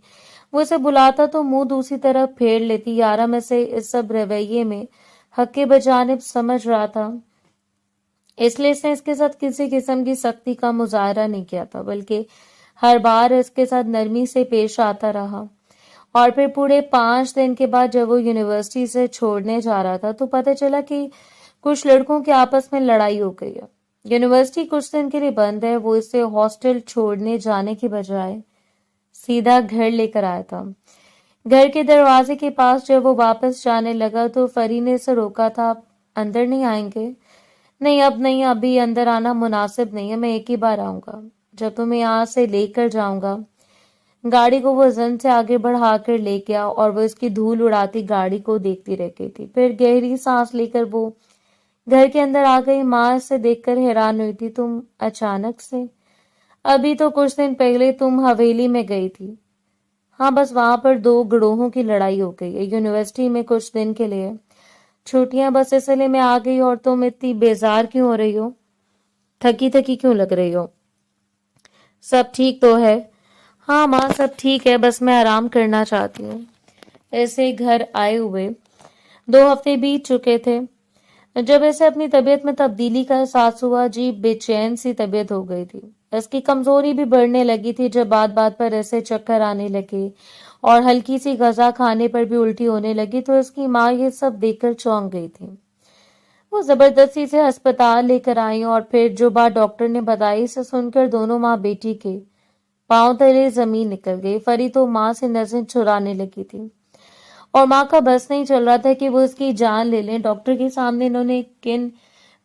وہ اسے بلاتا تو منہ دوسری طرف پھیر لیتی. یارم اسے اس سب رویے میں حق کے بجانب سمجھ رہا تھا, اس لیے اس نے اس کے ساتھ کسی قسم کی سختی کا مظاہرہ نہیں کیا تھا, بلکہ ہر بار اس کے ساتھ نرمی سے پیش آتا رہا. اور پھر پورے 5 دن کے بعد جب وہ یونیورسٹی سے چھوڑنے جا رہا تھا تو پتہ چلا کہ کچھ لڑکوں کے آپس میں لڑائی ہو گئی ہے. یونیورسٹی کچھ دن کے لیے بند ہے. وہ اسے ہاسٹل چھوڑنے جانے کی بجائے سیدھا گھر لے کر آیا تھا. گھر کے دروازے کے پاس جب وہ واپس جانے لگا تو فری نے اسے روکا تھا. آپ اندر نہیں آئیں گے؟ نہیں اب نہیں, ابھی اندر آنا مناسب نہیں ہے. میں ایک ہی بار آؤں گا جب تمہیں یہاں سے لے کر جاؤں گا. گاڑی کو وہ زن سے آگے بڑھا کر لے گیا اور وہ اس کی دھول اڑاتی گاڑی کو دیکھتی رہ گئی تھی. پھر گہری سانس لے کر وہ گھر کے اندر آ گئی. ماں اسے دیکھ کر حیران ہوئی تھی. تم اچانک سے؟ ابھی تو کچھ دن پہلے تم حویلی میں گئی تھی. ہاں بس وہاں پر 2 گروہوں کی لڑائی ہو گئی ہے. یونیورسٹی میں کچھ دن کے لیے چھٹیاں, بس اس لیے میں آ گئی. اور تم اتنی بیزار کیوں ہو رہی ہو؟ تھکی تھکی کیوں لگ رہی ہو؟ سب ٹھیک تو ہے؟ हाँ माँ, सब ठीक है, बस मैं आराम करना चाहती हूँ। ऐसे घर आए हुए 2 हफ्ते बीत चुके थे जब ऐसे अपनी तबीयत में तब्दीली का एहसास हुआ। अजीब बेचैन सी तबीयत हो गई थी। इसकी कमजोरी भी बढ़ने लगी थी। जब बात बात पर ऐसे चक्कर आने लगे और हल्की सी गजा खाने पर भी उल्टी होने लगी तो इसकी माँ ये सब देखकर चौंक गई थी। वो जबरदस्ती से अस्पताल लेकर आई और फिर जो बात डॉक्टर ने बताई इसे सुनकर दोनों माँ बेटी के पांव तले जमीन निकल गई। फरी तो माँ से नजर चुराने लगी थी और माँ का बस नहीं चल रहा था कि वो इसकी जान ले लें। डॉक्टर के सामने इन्होंने किन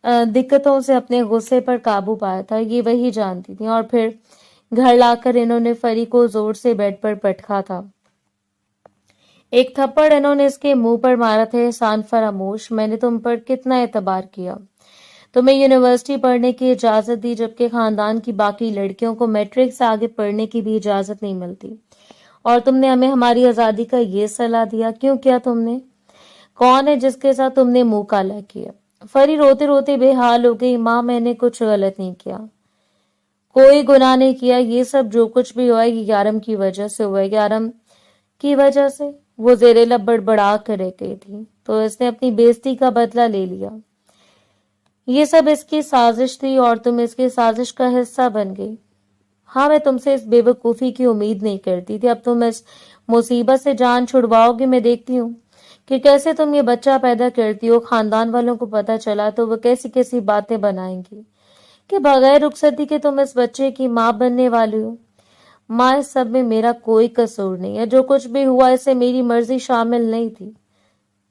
दिक्कतों से अपने गुस्से पर काबू पाया था ये वही जानती थी। और फिर घर लाकर इन्होंने फरी को जोर से बेड पर पटका था। एक थप्पड़ इन्होंने इसके मुंह पर मारा था। एहसान फरामोश, मैंने तुम पर कितना एतबार किया, तुम्हें यूनिवर्सिटी पढ़ने की इजाजत दी, जबकि खानदान की बाकी लड़कियों को मैट्रिक से आगे पढ़ने की भी इजाजत नहीं मिलती। और तुमने हमें हमारी आजादी का ये सलाह दिया। क्यों किया तुमने? कौन है जिसके साथ तुमने मुंह काला किया? फरी रोते रोते बेहाल हो गई। माँ, मैंने कुछ गलत नहीं किया, कोई गुनाह नहीं किया। ये सब जो कुछ भी हुआ है ये यारम की वजह से हुआ है। यारम की वजह से? वो जेरे लब बड़बड़ा कर रह गई थी। तो इसने अपनी बेइज्जती का बदला ले लिया। ये सब इसकी साजिश थी और तुम इसकी साजिश का हिस्सा बन गई। हाँ, मैं तुमसे इस बेवकूफी की उम्मीद नहीं करती थी। अब तुम इस मुसीबत से जान छुड़वाओगे। मैं देखती हूँ कि कैसे तुम ये बच्चा पैदा करती हो। खानदान वालों को पता चला तो वो कैसी कैसी बातें बनाएंगी कि बगैर रुखसती के तुम इस बच्चे की माँ बनने वाली हो। माँ, इस सब में मेरा कोई कसूर नहीं है। जो कुछ भी हुआ इससे मेरी मर्जी शामिल नहीं थी।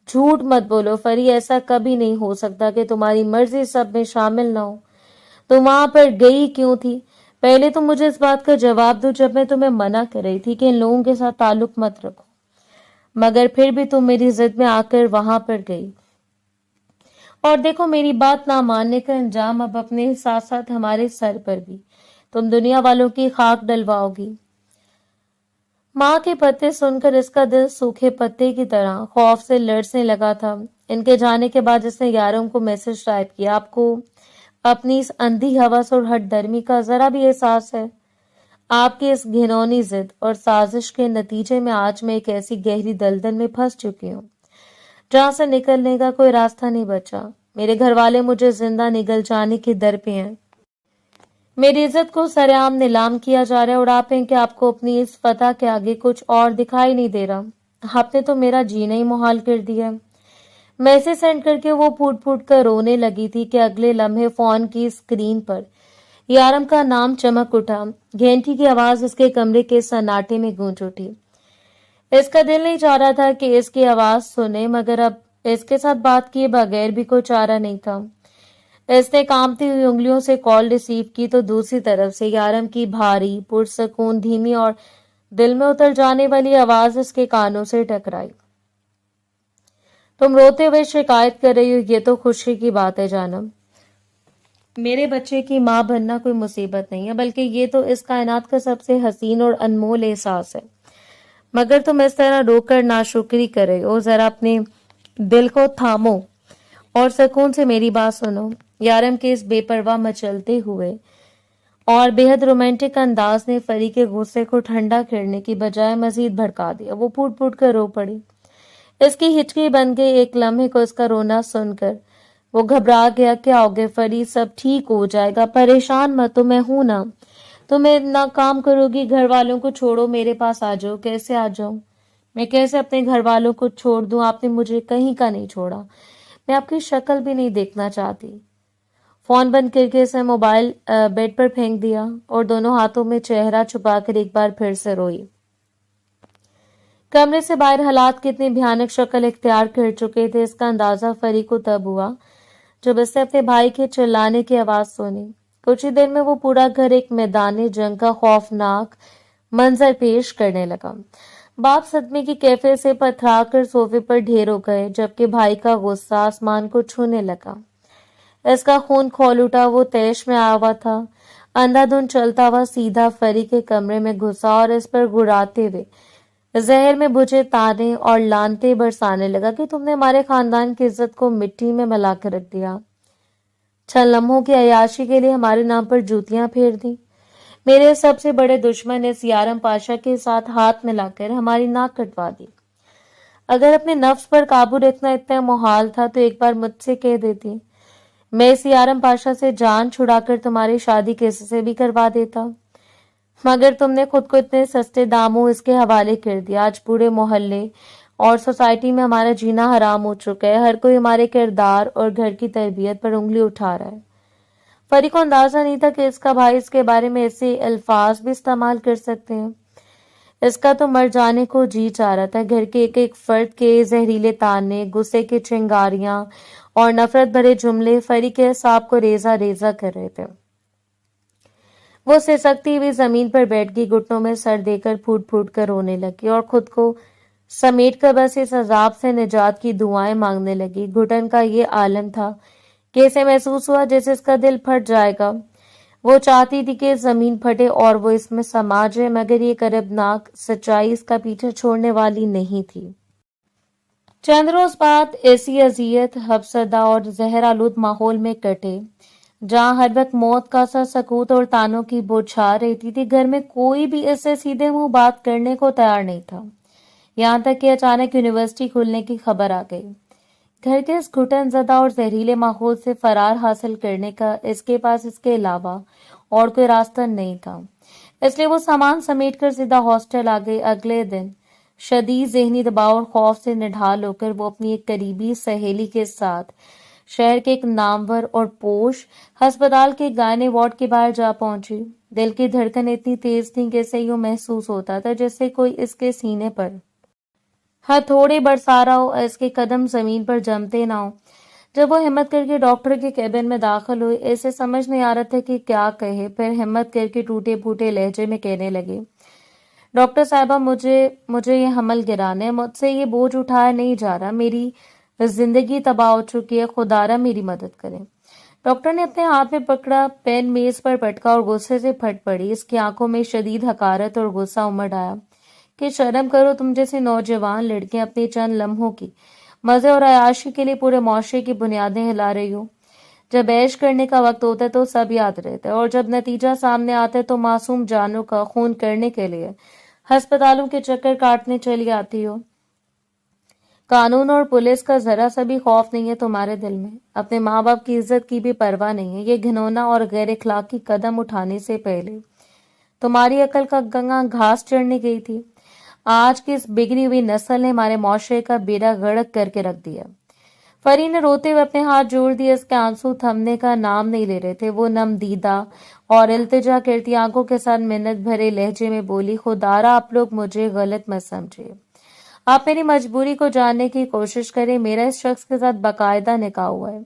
झूठ मत बोलो फरी, ऐसा कभी नहीं हो सकता कि तुम्हारी मर्जी सब में शामिल ना हो। तुम वहां पर गई क्यों थी? पहले तो मुझे इस बात का जवाब दो। जब मैं तुम्हें मना कर रही थी कि इन लोगों के साथ ताल्लुक मत रखो, मगर फिर भी तुम मेरी जिद में आकर वहां पर गई। और देखो, मेरी बात ना मानने का अंजाम अब अपने साथ साथ हमारे सर पर भी। तुम दुनिया वालों की खाक डलवाओगी। माँ के पत्ते सुनकर इसका दिल सूखे पत्ते की तरह खौफ से लरसने लगा था। इनके जाने के बाद इसने यारों को मैसेज टाइप किया, आपको अपनी इस अंधी हवस और हट धर्मी का जरा भी एहसास है? आपकी इस घिनौनी जिद और साजिश के नतीजे में आज मैं एक ऐसी गहरी दलदल में फंस चुकी हूँ जहां से निकलने का कोई रास्ता नहीं बचा। मेरे घर वाले मुझे जिंदा निगल जाने के दर पे हैं। मेरी इज्जत को सरेआम नीलाम किया जा रहा है और आप हैं कि आपको अपनी इस फतह के आगे कुछ और दिखाई नहीं दे रहा। आपने तो मेरा जीना ही मुहाल कर दिया। मैसेज सेंड करके वो फूट फूट कर रोने लगी थी कि अगले लम्हे फोन की स्क्रीन पर यारम का नाम चमक उठा। घंटी की आवाज उसके कमरे के सन्नाटे में गूंज उठी। इसका दिल नहीं चाह रहा था कि इसकी आवाज सुने, मगर अब इसके साथ बात किए बगैर भी कोई चारा नहीं था। इसने कांपती हुई उंगलियों से कॉल रिसीव की तो दूसरी तरफ से यारम की भारी पुरसकून धीमी और दिल में उतर जाने वाली आवाज इसके कानों से टकराई। तुम रोते हुए शिकायत कर रही हो, ये तो खुशी की बात है जानम। मेरे बच्चे की माँ बनना कोई मुसीबत नहीं है, बल्कि ये तो इस कायनात का सबसे हसीन और अनमोल एहसास है। मगर तुम इस तरह रोकर नाशुक्री कर रहे हो। जरा अपने दिल को थामो और सुकून से मेरी बात सुनो। यारम के इस बेपरवाह मचलते हुए और बेहद रोमांटिक अंदाज ने फरी के गुस्से को ठंडा करने की बजाय मजीद भड़का दिया। वो फूट फूट कर रो पड़ी। इसकी हिचकी बन गई। एक लम्हे को इसका रोना सुनकर वो घबरा गया। क्या हो गया फरी? सब ठीक हो जाएगा, परेशान मत हो, मैं हूं ना। तुम्हें ना काम करोगी, घर वालों को छोड़ो, मेरे पास आ जाओ। कैसे आ जाऊं? मैं कैसे अपने घर वालों को छोड़ दूं? आपने मुझे कहीं का नहीं छोड़ा। मैं आपकी शक्ल भी नहीं देखना चाहती। फोन बंद करके इसने मोबाइल बेड पर फेंक दिया और दोनों हाथों में चेहरा छुपाकर एक बार फिर से रोई। कमरे से बाहर हालात कितनी भयानक शक्ल इख्तियार कर चुके थे इसका अंदाजा फरी को तब हुआ जब इसने अपने भाई के चिल्लाने की आवाज सुनी। कुछ ही देर में वो पूरा घर एक मैदान जंग का खौफनाक मंजर पेश करने लगा। बाप सदमे की कैफियत से पथरा कर सोफे पर ढेर हो गए, जबकि भाई का गुस्सा आसमान को छूने लगा। इसका खून खौल उठा। वो तैश में आया हुआ था। अंधाधुंध चलता हुआ सीधा फरी के कमरे में घुसा और इस पर गुड़ाते हुए जहर में बुझे ताने और लानते बरसाने लगा कि तुमने हमारे खानदान की इज्जत को मिट्टी में मिला कर रख दिया। चंद लम्हों की अयाशी के लिए हमारे नाम पर जूतियां फेर दी। میرے سب سے بڑے دشمن اس یارم پاشا کے ساتھ ہاتھ ملا کر ہماری ناک کٹوا دی۔ اگر اپنے نفس پر قابو رکھنا اتنا محال تھا تو ایک بار مجھ سے کہہ دیتی، میں اس یارم پاشا سے جان چھڑا کر تمہاری شادی کسی سے بھی کروا دیتا، مگر تم نے خود کو اتنے سستے داموں اس کے حوالے کر دیا۔ آج پورے محلے اور سوسائٹی میں ہمارا جینا حرام ہو چکا ہے، ہر کوئی ہمارے کردار اور گھر کی تربیت پر انگلی اٹھا رہا ہے۔ فری کو اندازہ نہیں تھا کہ اس کا بھائی اس کے بارے میں ایسے الفاظ بھی استعمال کر سکتے ہیں۔ اس کا تو مر جانے کو جی چاہ رہا تھا۔ گھر کے ایک ایک فرد کے زہریلے تانے، غصے کی چنگاریاں اور نفرت بھرے جملے فری کے اعصاب کو ریزہ ریزہ کر رہے تھے۔ وہ سسکتی ہوئی زمین پر بیٹھ گئی، گھٹنوں میں سر دے کر پھوٹ پھوٹ کر رونے لگی اور خود کو سمیٹ کر بس اس عذاب سے نجات کی دعائیں مانگنے لگی۔ گھٹن کا یہ عالم تھا کہ اسے محسوس ہوا جیسے اس کا دل پھٹ جائے گا۔ وہ چاہتی تھی کہ زمین پھٹے اور وہ اس میں سما جائے، مگر یہ کربناک سچائی اس کا پیچھے چھوڑنے والی نہیں تھی۔ چند روز بعد ایسی اذیت، حفظدہ اور زہر آلود ماحول میں کٹے جہاں ہر وقت موت کا سا سکوت اور تانوں کی بوچھار رہتی تھی۔ گھر میں کوئی بھی اس سے سیدھے منہ بات کرنے کو تیار نہیں تھا، یہاں تک کہ اچانک یونیورسٹی کھلنے کی خبر آ گئی۔ گھر کے اس گھٹن زدہ اور زہریلے ماحول سے فرار حاصل کرنے کا اس کے پاس اس کے علاوہ اور کوئی راستہ نہیں تھا، اس لیے وہ سامان سمیٹ کر سیدھا ہاسٹل آ گئی۔ اگلے دن شدید ذہنی دباؤ اور خوف سے نڈھال ہو کر وہ اپنی ایک قریبی سہیلی کے ساتھ شہر کے ایک نامور اور پوش ہسپتال کے گائنی وارڈ کے باہر جا پہنچی۔ دل کی دھڑکن اتنی تیز تھی کہ اسے یوں محسوس ہوتا تھا جیسے کوئی اس کے سینے پر ہتھوڑے برسا رہا ہو، اس کے قدم زمین پر جمتے نہ ہو۔ جب وہ ہمت کر کے ڈاکٹر کے کیبن میں داخل ہوئی، اسے سمجھ نہیں آ رہا تھا کہ کیا کہے۔ پھر ہمت کر کے ٹوٹے پھوٹے لہجے میں کہنے لگے، ڈاکٹر صاحبہ، مجھے یہ حمل گرانا ہے، مجھ سے یہ بوجھ اٹھایا نہیں جا رہا، میری زندگی تباہ ہو چکی ہے، خدا را میری مدد کریں۔ ڈاکٹر نے اپنے ہاتھ میں پکڑا پین میز پر پٹکا اور غصے سے پھٹ پڑی۔ اس کی آنکھوں میں شدید حقارت اور غصہ امڑ آیا کہ شرم کرو، تم جیسے نوجوان لڑکیاں اپنی چند لمحوں کی مزے اور عیاشی کے لیے پورے معاشرے کی بنیادیں ہلا رہی ہو۔ جب عیش کرنے کا وقت ہوتا ہے تو سب یاد رہتا ہے، اور جب نتیجہ سامنے آتا ہے تو معصوم جانوں کا خون کرنے کے لیے ہسپتالوں کے چکر کاٹنے چلی آتی ہو۔ قانون اور پولیس کا ذرا سا بھی خوف نہیں ہے تمہارے دل میں، اپنے ماں باپ کی عزت کی بھی پرواہ نہیں ہے۔ یہ گھنونا اور غیر اخلاقی قدم اٹھانے سے پہلے تمہاری عقل کا گنگا گھاس چڑھنے گئی تھی۔ آج کی اس بگڑی ہوئی نسل نے ہمارے معاشرے کا بیڑا غرق کر کے رکھ دیا۔ فری نے روتے ہوئے اپنے ہاتھ جوڑ دیے، اس کے آنسو تھمنے کا نام نہیں لے رہے تھے۔ وہ نم دیدہ اور التجا کرتی آنکھوں کے ساتھ منت بھرے لہجے میں بولی، خدا را آپ لوگ مجھے غلط مت سمجھے، آپ میری مجبوری کو جاننے کی کوشش کریں، میرا اس شخص کے ساتھ باقاعدہ نکاح ہوا ہے،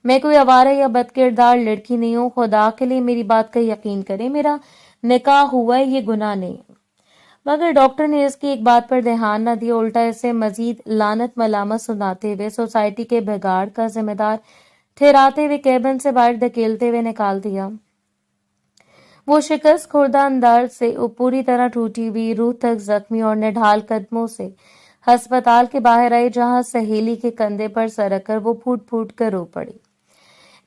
میں کوئی آوارہ یا بد کردار لڑکی نہیں ہوں، خدا کے لیے میری بات کا یقین کریں، میرا نکاح ہوا ہے، یہ گناہ نہیں ہے۔ مگر ڈاکٹر نے اس کی ایک بات پر دھیان نہ دیا، الٹا اسے مزید لعنت ملامت سناتے ہوئے سوسائٹی کے بگاڑ کا ذمہ دار ٹھہراتے ہوئے کیبن سے باہر دھکیلتے ہوئے نکال دیا۔ وہ شکست خوردہ اندر سے پوری طرح ٹوٹی ہوئی، روح تک زخمی اور نڈھال قدموں سے ہسپتال کے باہر آئی، جہاں سہیلی کے کندھے پر سر رکھ کر وہ پھوٹ پھوٹ کر رو پڑی۔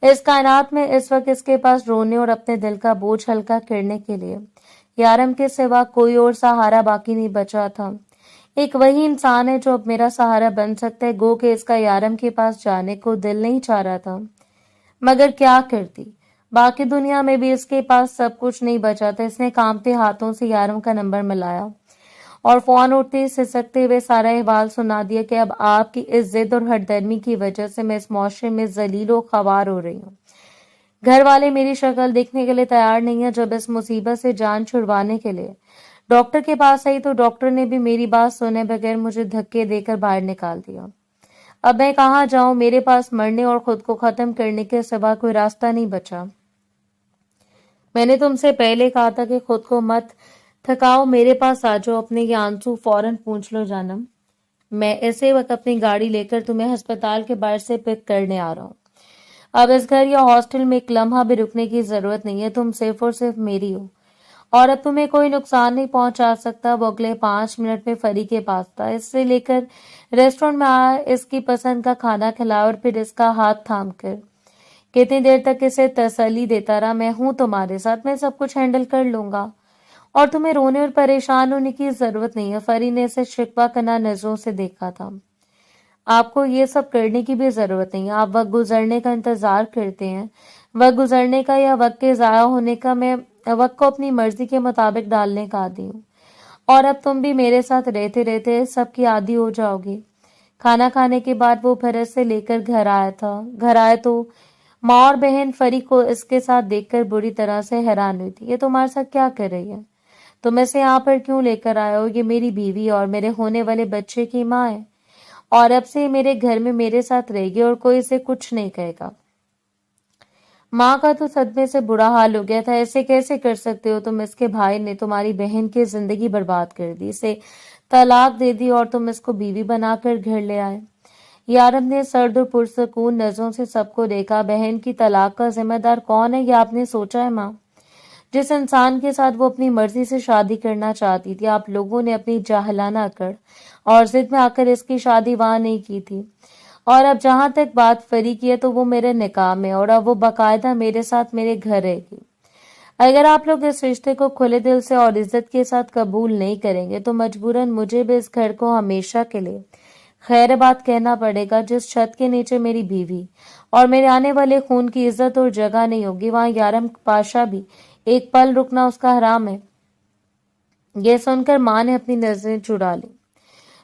اس کائنات میں اس وقت اس کے پاس رونے اور اپنے دل کا بوجھ ہلکا کرنے کے لیے یارم کے سوا کوئی اور سہارا باقی نہیں بچا تھا۔ ایک وہی انسان ہے جو اب میرا سہارا بن سکتا ہے، گو کہ اس کا یارم کے پاس جانے کو دل نہیں چاہ رہا تھا، مگر کیا کرتی، باقی دنیا میں بھی اس کے پاس سب کچھ نہیں بچا تھا۔ اس نے کانپتے ہاتھوں سے یارم کا نمبر ملایا اور فون اٹھتے سسکتے ہوئے سارا احوال سنا دیا کہ اب آپ کی اس ضد اور ہٹ درمی کی وجہ سے میں اس معاشرے میں ذلیل و خوار ہو رہی ہوں۔ گھر والے میری شکل دیکھنے کے لیے تیار نہیں ہیں۔ جب اس مصیبت سے جان چھڑوانے کے لیے ڈاکٹر کے پاس آئی تو ڈاکٹر نے بھی میری بات سنے بغیر مجھے دھکے دے کر باہر نکال دیا۔ اب میں کہاں جاؤں؟ میرے پاس مرنے اور خود کو ختم کرنے کے سوا کوئی راستہ نہیں بچا۔ میں نے تم سے پہلے کہا تھا کہ خود کو مت تھکاؤ، میرے پاس آ جاؤ، اپنے یہ آنسو فوراً پونچھ لو جانم، میں اسی وقت اپنی گاڑی لے کر تمہیں ہسپتال کے باہر سے پک کرنے آ رہا ہوں۔ اب اس گھر یا ہاسٹل میں ایک لمحہ بھی رکنے کی ضرورت نہیں ہے، تم صرف اور صرف میری ہو، اور اب تمہیں کوئی نقصان نہیں پہنچا سکتا۔ وہ اگلے 5 منٹ میں فری کے پاس تھا، اس سے لے کر ریسٹورینٹ میں آیا، اس کی پسند کا کھانا کھلایا اور پھر اس کا ہاتھ تھام کر कितनी देर तक इसे तसल्ली देता रहा, मैं हूं तुम्हारे साथ, मैं सब कुछ हैंडल कर लूंगा और तुम्हें रोने और परेशान होने की जरूरत नहीं है। फरी ने इसे शिकवा करना नजरों से देखा था। आपको ये सब करने की भी जरूरत नहीं है। आप वक्त गुजरने का इंतजार करते हैं, वक्त गुजरने का या वक्त के जाया होने का। मैं वक्त को अपनी मर्जी के मुताबिक डालने का आदी हूँ और अब तुम भी मेरे साथ रहते रहते सबकी आदी हो जाओगे। खाना खाने के बाद वो फरज से लेकर घर आया था। घर आए तो माँ और बहन फरी को इसके साथ देखकर बुरी तरह से हैरान हुई थी। ये तुम्हारे साथ क्या कर रही है? तुम इसे यहाँ पर क्यों लेकर आए हो? ये मेरी बीवी और मेरे होने वाले बच्चे की माँ है और अब से मेरे घर में मेरे साथ रहेगी और कोई इसे कुछ नहीं कहेगा। माँ का तो सदमे से बुरा हाल हो गया था। ऐसे कैसे कर सकते हो तुम? इसके भाई ने तुम्हारी बहन की जिंदगी बर्बाद कर दी, इसे तलाक दे दी और तुम इसको बीवी बनाकर घर ले आए। यारम ने सर्द और पुरसकून नजरों से सबको देखा। बहन की तलाक का जिम्मेदार कौन है, ये आपने सोचा है माँ? जिस इंसान के साथ वो अपनी मर्जी से शादी करना चाहती थी, आप लोगों ने अपनी जाहलाना अकड़ और जिद में आकर इसकी शादी वहां नहीं की थी। और अब जहां तक बात फरी की है तो वो मेरे निकाह में और अब वो बाकायदा मेरे साथ मेरे घर रहेगी। अगर आप लोग इस रिश्ते को खुले दिल से और इज्जत के साथ कबूल नहीं करेंगे तो मजबूरन मुझे भी इस घर को हमेशा के लिए खैरबाद कहना पड़ेगा। जिस छत के नीचे मेरी बीवी और मेरे आने वाले खून की इज्जत और जगह नहीं होगी, वहां यारम पाशा भी एक पल रुकना उसका हराम है। यह सुनकर माँ ने अपनी नजरें चुरा ली,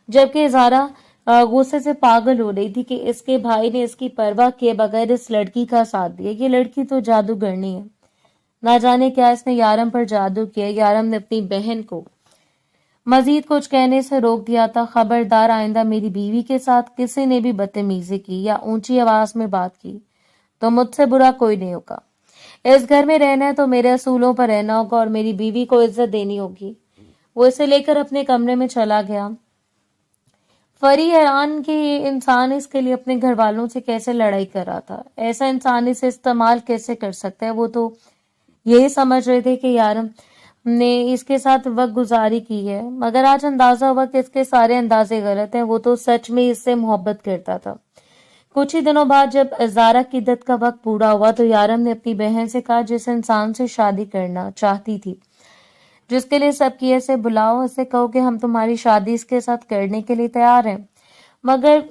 जबकि इजारा गुस्से से पागल हो रही थी कि इसके भाई ने इसकी परवाह किए बगैर इस लड़की का साथ दिया। ये लड़की तो जादूगरनी है, ना जाने क्या इसने यारम पर जादू किया। यारम ने अपनी बहन को मजीद कुछ कहने से रोक दिया था। खबरदार, आइंदा मेरी बीवी के साथ किसी ने भी बदतमीजी की या ऊंची आवाज में बात की तो मुझसे बुरा कोई नहीं होगा। इस घर में रहना है तो मेरे असूलों पर रहना होगा और मेरी बीवी को इज्जत देनी होगी। वो इसे लेकर अपने कमरे में चला गया। फरी हैरान कि ये इंसान इसके लिए अपने घर वालों से कैसे लड़ाई कर रहा था। ऐसा इंसान इसे इस्तेमाल कैसे कर सकता है? वो तो यही समझ रहे थे कि यारम ने इसके साथ वक्त गुजारी की है, मगर आज अंदाजा हुआ कि इसके सारे अंदाजे गलत हैं। वो तो सच में इससे मोहब्बत करता था। कुछ ही दिनों बाद जब जारा की इद्दत का वक्त पूरा हुआ तो यारम ने अपनी बहन से कहा, जिस इंसान से शादी करना चाहती थी, जिसके लिए सब किए, से बुलाओ, इसे कहो कि हम तुम्हारी शादी इसके साथ करने के लिए तैयार हैं। मगर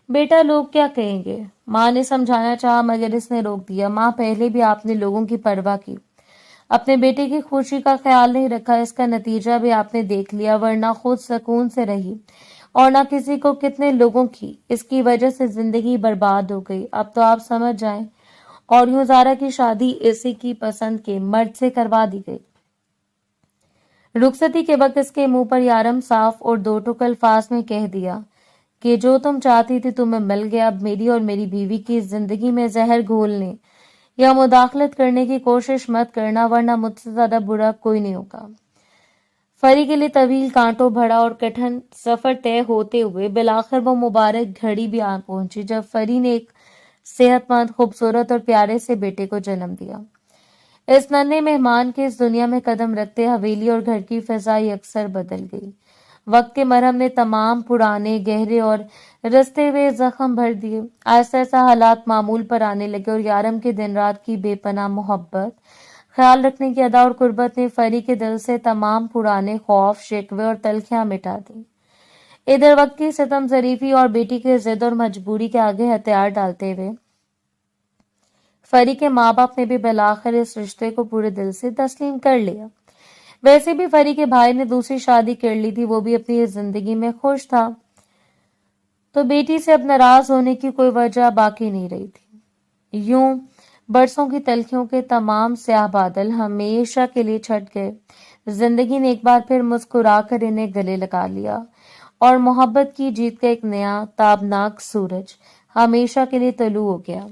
बेटा, लोग क्या कहेंगे? माँ ने समझाना चाहा मगर इसने रोक दिया। माँ, पहले भी आपने लोगों की परवाह की, अपने बेटे की खुशी का ख्याल नहीं रखा। इसका नतीजा भी आपने देख लिया, वरना खुद सुकून से रही और ना किसी को कितने लोगों की इसकी वजह से जिंदगी बर्बाद हो गई। अब तो आप समझ जाएं। और यूं जारा की शादी इसी की पसंद के मर्द से करवा दी गई। रुखसती के वक्त इसके मुंह पर यारम साफ और दो टुक अल्फाज में कह दिया कि जो तुम चाहती थी तुम्हें मिल गया। अब मेरी और मेरी बीवी की जिंदगी में जहर घोलने या मुदाखलत करने की कोशिश मत करना, वरना मुझसे ज्यादा बुरा कोई नहीं होगा। फरी के लिए तवील, कांटों भरा और कठिन सफर तय होते हुए बिलाखिर वो मुबारक घड़ी भी आ पहुंची जब फरी ने एक सेहतमंद, खूबसूरत और प्यारे से बेटे को जन्म दिया। इस नन्हे मेहमान के इस दुनिया में कदम रखते हवेली और घर की फिजाई अक्सर बदल गई। वक्त के मरहम ने तमाम पुराने, गहरे और रस्ते हुए जख्म भर दिए। ऐसा ऐसा हालात मामूल पर आने लगे और यारम के दिन रात की बेपनाह मोहब्बत, ख्याल रखने की अदा और कुर्बत ने फरी के दिल से तमाम पुराने खौफ, शिकवे और तलखियां मिटा दी। इधर वक्त की सितम जरीफी और बेटी की जिद और मजबूरी के आगे हथियार डालते हुए फरी के माँ बाप ने भी बिलाखिर इस रिश्ते को पूरे दिल से तस्लीम कर लिया। वैसे भी फरी के भाई ने दूसरी शादी कर ली थी, वो भी अपनी जिंदगी में खुश था, तो बेटी से अब नाराज होने की कोई वजह बाकी नहीं रही थी। यूं बरसों की तलखियों के तमाम स्याह बादल हमेशा के लिए छट गए। जिंदगी ने एक बार फिर मुस्कुरा कर इन्हें गले लगा लिया और मोहब्बत की जीत का एक नया ताबनाक सूरज हमेशा के लिए तलू हो गया।